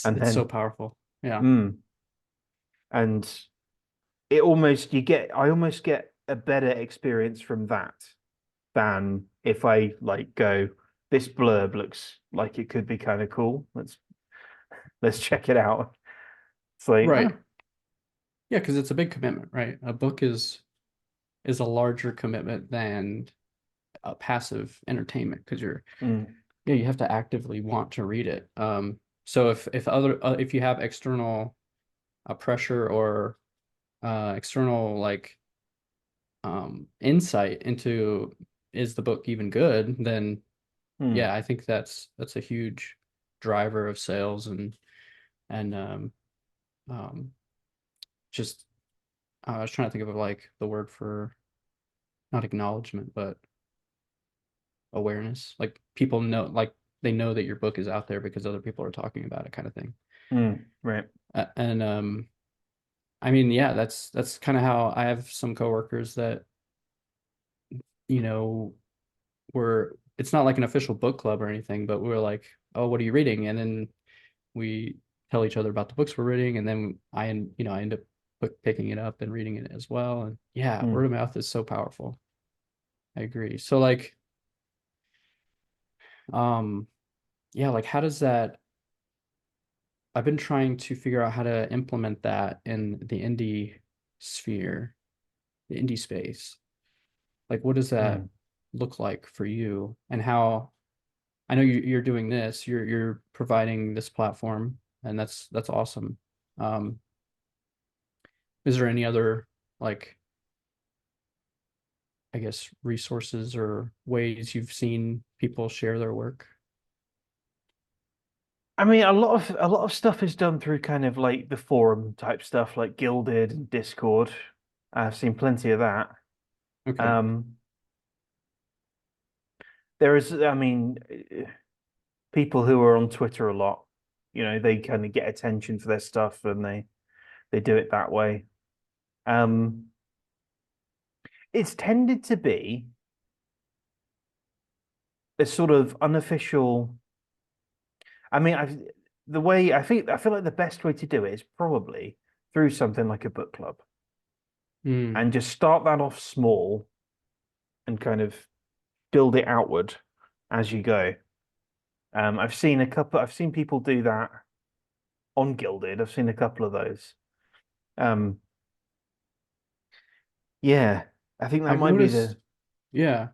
And It's so then, powerful. Yeah. mm, and I almost get a better experience from that than if I like go, this blurb looks like it could be kind of cool. Let's check it out. It's like, oh, Right. Yeah, because it's a big commitment, right? A book is a larger commitment than a passive entertainment because mm, yeah, you have to actively want to read it. So if you have external pressure or external like insight into is the book even good, then mm, yeah, I think that's a huge driver of sales and um just I was trying to think of like the word for not acknowledgement, but awareness. Like people know, like they know that your book is out there because other people are talking about it, kind of thing. right. And I mean, yeah, that's kind of how I have some coworkers that you know were. It's not like an official book club or anything, but we're like, oh, what are you reading? And then we tell each other about the books we're reading, and then I end up picking it up and reading it as well. And yeah, word Mm. of mouth is so powerful. I agree. So like, um, yeah, like how does that I've been trying to figure out how to implement that in the indie sphere, the indie space. Like, what does that Mm. look like for you? And how I know you're doing this, you're providing this platform, and that's awesome. Um, is there any other like I guess resources or ways you've seen people share their work? I mean, a lot of stuff is done through kind of like the forum type stuff, like Gilded and Discord. I've seen plenty of that. Okay. Um, there is, I mean, people who are on Twitter a lot, you know, they kind of get attention for their stuff and they do it that way. Um, it's tended to be a sort of unofficial. I mean, the way I feel like the best way to do it is probably through something like a book club Mm, and just start that off small and kind of build it outward as you go. I've seen people do that on Gilded. I've seen a couple of those. Um, yeah, I think that I've might be noticed, the, yeah,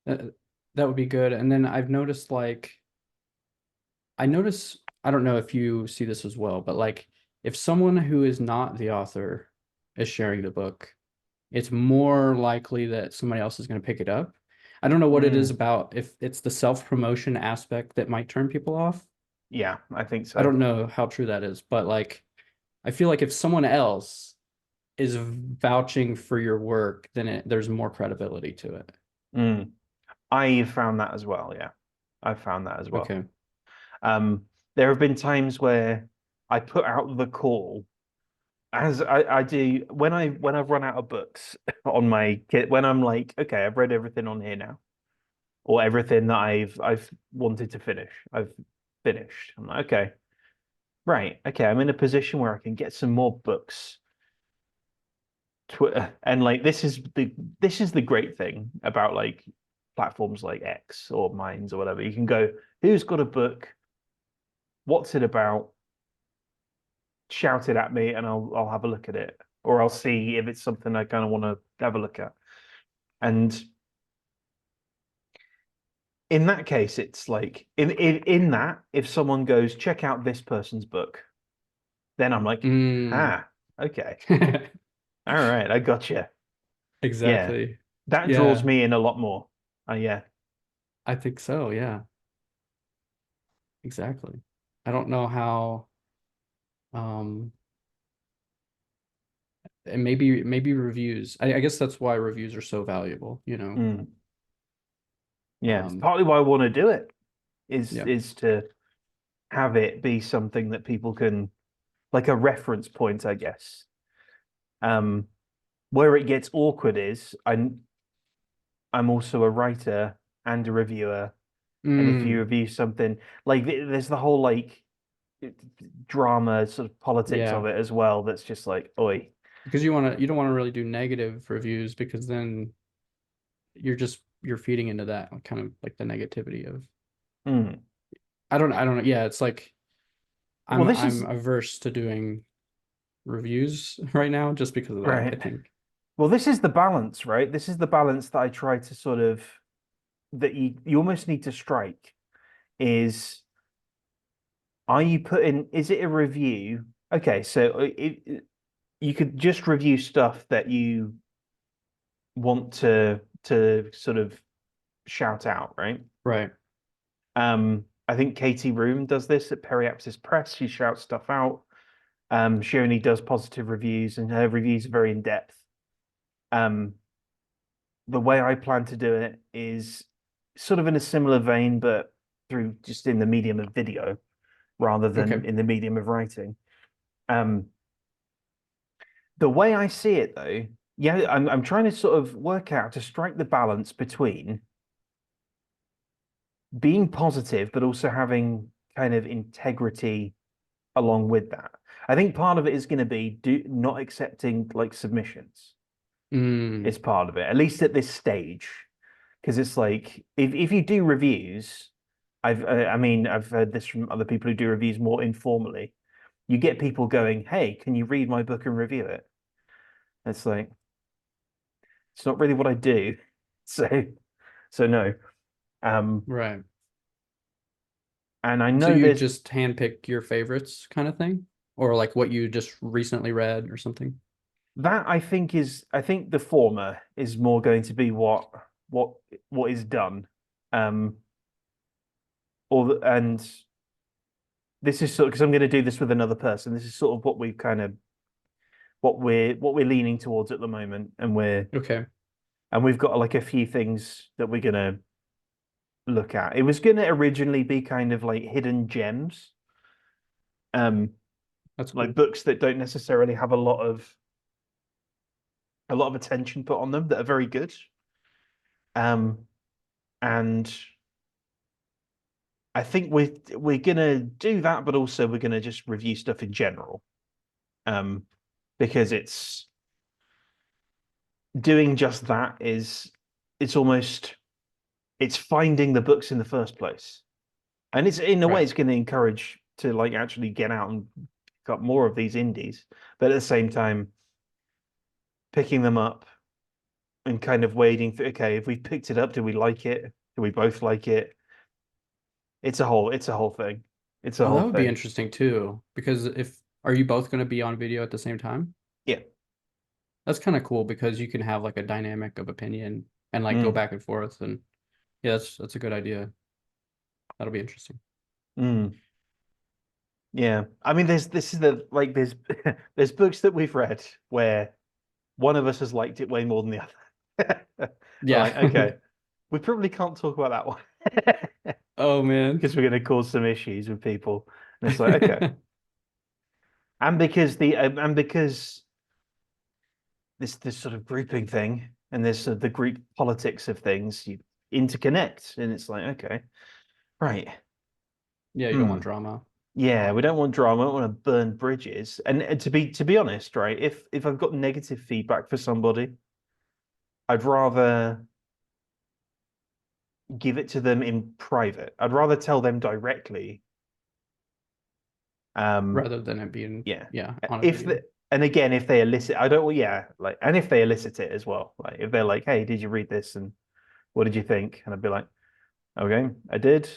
that, that would be good. And then I've noticed like I notice, I don't know if you see this as well, but like if someone who is not the author is sharing the book, it's more likely that somebody else is going to pick it up. I don't know what it is mm, about, if it's the self-promotion aspect that might turn people off. yeah, I think I so. don't know how true that is, but like I feel like if someone else is vouching for your work, then there's more credibility to it. Mm. I found that as well. Yeah, I found that as well. Okay. Um, there have been times where I put out the call as I do when I've run out of books on my kit when I'm like, okay, I've read everything on here now, or everything that I've wanted to finish. I've finished. I'm like, okay, right, okay, I'm in a position where I can get some more books. Twitter and like this is the great thing about like platforms like X or Minds or whatever. You can go, who's got a book? What's it about? Shout it at me, and I'll have a look at it, or I'll see if it's something I kind of want to have a look at. And in that case, it's like in that if someone goes check out this person's book, then I'm like, Mm. ah, okay, all right, I got you. Yeah, Exactly. that draws Yeah, me in a lot more. Yeah. I think so. Yeah, exactly. I don't know how, um, and maybe reviews. I guess that's why reviews are so valuable, you know. Mm. Yeah, it's Um, partly why I want to do it yeah. is to have it be something that people can like a reference point, I guess. Um, where it gets awkward is I'm also a writer and a reviewer, and if you Mm, review something like there's the whole like drama sort of politics of Yeah, it as well. That's just like, oi. because you don't want to really do negative reviews because then you're feeding into that kind of like the negativity of Mm. I don't know. Yeah, it's like Well, this I'm is averse to doing reviews right now just because of that, I right. think. Well, this is the balance, right? This is the balance that I try to sort of that you almost need to strike is are you putting is it a review? Okay, so you could just review stuff that you want to sort of shout out, right? Right. I think Katie Room does this at Periapsis Press. She shouts stuff out. She only does positive reviews, and her reviews are very in depth. Um, the way I plan to do it is sort of in a similar vein, but through just in the medium of video rather Okay. than in the medium of writing. Um, the way I see it, though, yeah, I'm trying to sort of work out to strike the balance between being positive, but also having kind of integrity along with that. I think part of it is going to be not accepting like submissions. Mm, It's part of it, at least at this stage, because it's like if you do reviews, I mean I've heard this from other people who do reviews more informally. You get people going, "Hey, can you read my book and review it?" It's like it's not really what I do, so no. Um, right. and I So know you there's just handpick your favorites kind of thing? Or like what you just recently read or something? that I think the former is more going to be what what is done. Um, and this is sort of because I'm going to do this with another person. This is sort of what we've kind of what we're leaning towards at the moment, Okay, and we've got like a few things that we're going to look at. It was going to originally be kind of like hidden gems, um, that's like cool. books that don't necessarily have a lot of attention put on them that are very good. Um, and I think we're gonna do that, but also we're gonna just review stuff in general. Um, because doing just that is it's almost it's finding the books in the first place. And it's in a way Right. it's gonna encourage to like actually get out and pick up more of these indies, but at the same time picking them up and kind of wading through, okay, if we picked it up, do we like it? Do we both like it? It's a whole thing. It's a Oh, that whole would be thing. interesting too. Because if are you both going to be on video at the same time? Yeah. That's kind of cool because you can have like a dynamic of opinion and like go Mm, back and forth and yeah, that's a good idea. That'll be interesting. mm. Yeah, I mean, there's this is the like there's books that we've read where one of us has liked it way more than the other. We're Yeah. like, okay, we probably can't talk about that one Oh man. because we're going to cause some issues with people. And it's like, okay, and because this sort of grouping thing and this the group politics of things, you interconnect, and it's like, okay, right, Yeah, you don't hmm. want drama. Yeah, we don't want drama. We don't want to burn bridges. And to be honest, right, if I've got negative feedback for somebody, I'd rather give it to them in private. I'd rather tell them directly. Um, Rather than it being yeah. yeah, on a If video. the and again, if they elicit, I don't. Yeah, like, and if they elicit it as well, like if they're like, "Hey, did you read this? And what did you think?" And I'd be like, "Okay, I did.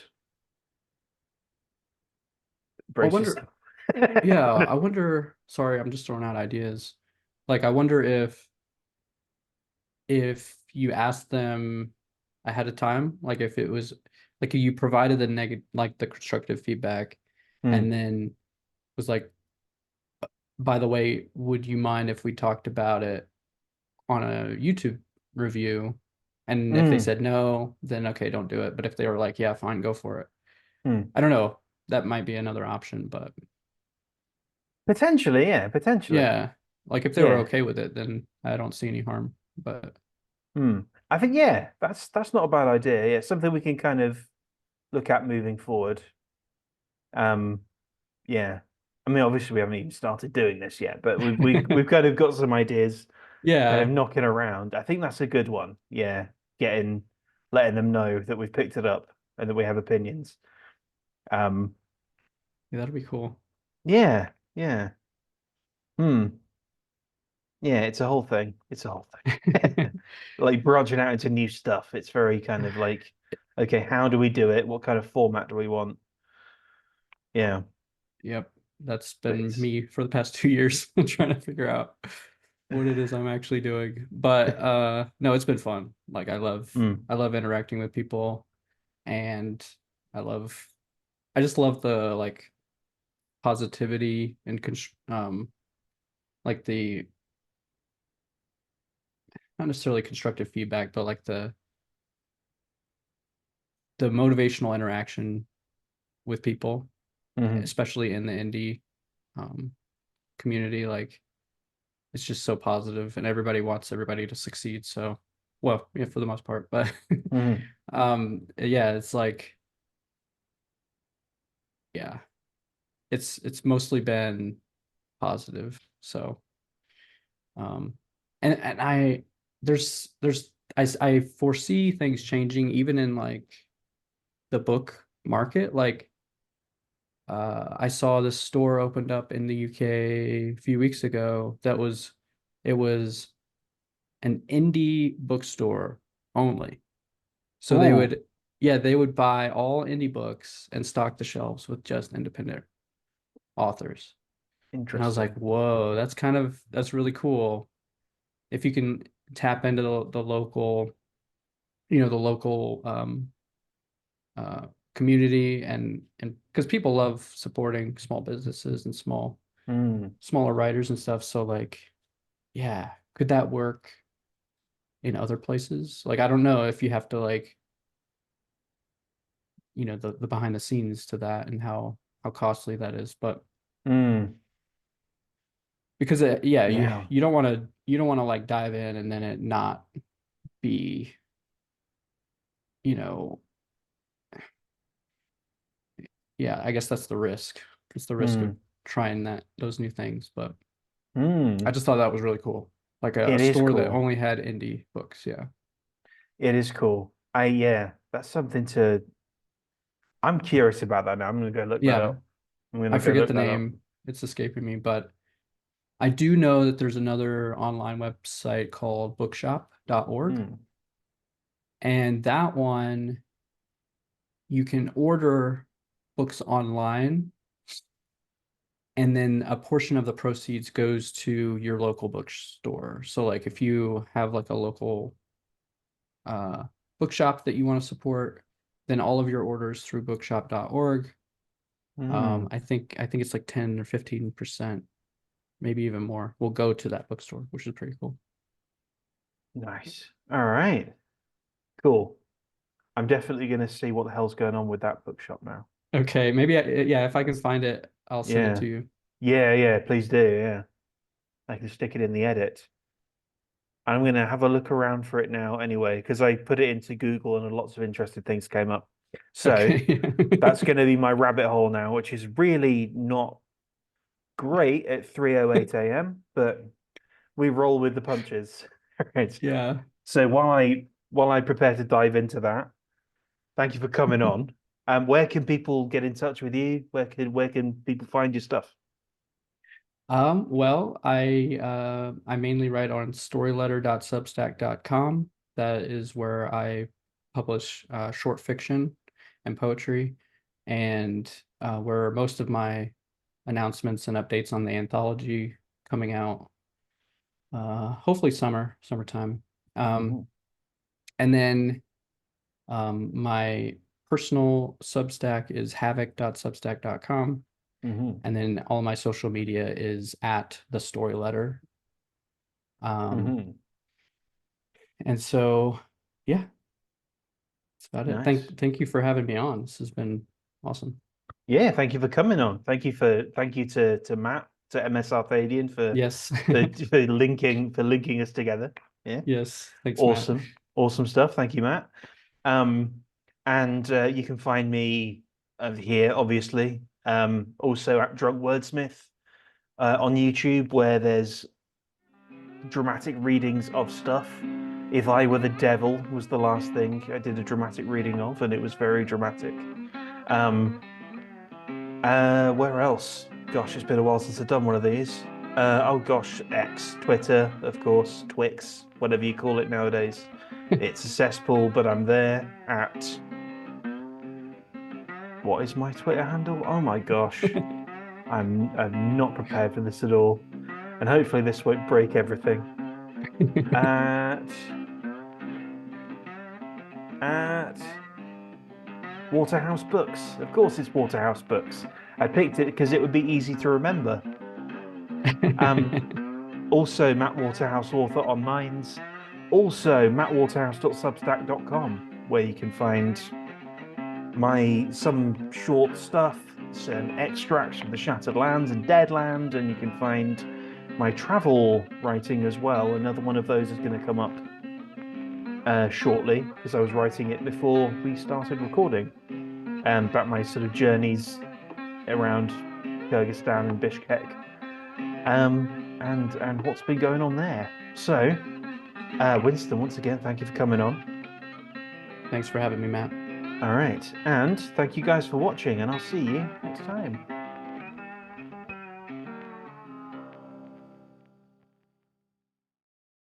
I Brace wonder yourself." yeah, I wonder sorry, I'm just throwing out ideas. Like I wonder if you asked them ahead of time, like if it was like you provided the negative like the constructive feedback Hmm. and then was like, by the way, would you mind if we talked about it on a YouTube review? And if they Hmm. said no, then okay, don't do it. But if they were like, yeah, fine, go for it. Hmm. I don't know. That might be another option, but Potentially, yeah, potentially, yeah, like if they were yeah. okay with it, then I don't see any harm. But Hmm. I think yeah, that's not a bad idea. Yeah, something we can kind of look at moving forward. Um, Yeah. I mean, obviously we haven't even started doing this yet, but we've kind of got some ideas kind of Yeah, knocking around. I think that's a good one. Yeah. Getting letting them know that we've picked it up and that we have opinions. Um, yeah, that'd be cool. yeah, yeah. Hmm. Yeah, it's a whole thing. It's a whole thing. Like branching out into new stuff. It's very kind of like, okay, how do we do it? What kind of format do we want? Yeah. Yep, that's But been it's me for the past 2 years trying to figure out what it is I'm actually doing. But no, it's been fun. Like mm, I love interacting with people, and I love I just love the like positivity and like the not necessarily constructive feedback, but like the motivational interaction with people, hmm especially in the indie um community. Like it's just so positive and everybody wants everybody to succeed. So, well, yeah, for the most part, but hmm yeah, it's like, yeah, it's mostly been positive. So, um, and I foresee things changing even in like the book market. Like, I saw this store opened up in the UK a few weeks ago it was an indie bookstore only. So Oh, yeah, they would buy all indie books and stock the shelves with just independent authors. And I was like, interesting. whoa, that's really cool. If you can tap into the local, the local uh, community and because people love supporting small businesses and Mm, smaller writers and stuff. So like, yeah, could that work in other places? Like, I don't know if you have to like the behind the scenes to that and how costly that is, but mm, because yeah, yeah. you don't want to like dive in and then it not be, you know yeah, I guess that's the risk. It's the risk of Mm, trying those new things. But I mm. just thought that was really cool, like a It is store that cool. only had indie books. Yeah. It is cool. Yeah, that's something to. I'm curious about that now. I'm gonna go look that Yeah, up. I'm gonna I go forget look the that up. name, it's escaping me, but I do know that there's another online website called bookshop.org, Mm, and that one you can order books online, and then a portion of the proceeds goes to your local bookstore. So like if you have like a local uh, bookshop that you want to support, then all of your orders through bookshop.org, mm. I think it's like 10 or 15%, maybe even more, will go to that bookstore, which is pretty cool. Nice. All right. Cool. I'm definitely gonna see what the hell's going on with that bookshop now. Okay, maybe yeah, if I can find it, I'll send it Yeah. to you. Yeah, yeah, please do. Yeah. I can stick it in the edit. I'm going to have a look around for it now anyway, because I put it into Google and lots of interesting things came up. So Okay. that's going to be my rabbit hole now, which is really not great at 3:08 a.m., but we roll with the punches. Right. Yeah. So while I prepare to dive into that, thank you for coming on. Where can people get in touch with you? Where can people find your stuff? Well, I mainly write on storyletter.substack.com. That is where I publish short fiction and poetry, and where most of my announcements and updates on the anthology coming out, hopefully summertime. Um, Hmm and then my personal Substack is havoc.substack.com. hmm And then all my social media is at the story letter. Um, hmm and so, yeah, that's about it. Nice. Thank you for having me on. This has been awesome. Yeah, thank you for coming on. Thank you to Matt to MS Arthadian Yes. for linking us together. Yeah, Yes. Thanks, Matt. awesome stuff. Thank you, Matt. Um, and you can find me over here, obviously. Also at Drunk Wordsmith on YouTube, where there's dramatic readings of stuff. If I Were the Devil was the last thing I did a dramatic reading of, and it was very dramatic. Um, where else? Gosh, it's been a while since I've done one of these. Oh gosh, X, Twitter, of course, Twix, whatever you call it nowadays. It's a cesspool, but I'm there at. What is my Twitter handle? Oh my gosh. I'm not prepared for this at all. And hopefully this won't break everything. At at Waterhouse Books. Of course it's Waterhouse Books. I picked it because it would be easy to remember. Also Matt Waterhouse author on Minds. Also mattwaterhouse.substack.com, where you can find some short stuff, some extracts from the Shattered Lands and Deadland, and you can find my travel writing as well. Another one of those is going to come up shortly, because I was writing it before we started recording, about my sort of journeys around Kyrgyzstan and Bishkek, and what's been going on there. So, Winston, once again, thank you for coming on. Thanks for having me, Matt. All right, and thank you guys for watching, and I'll see you next time.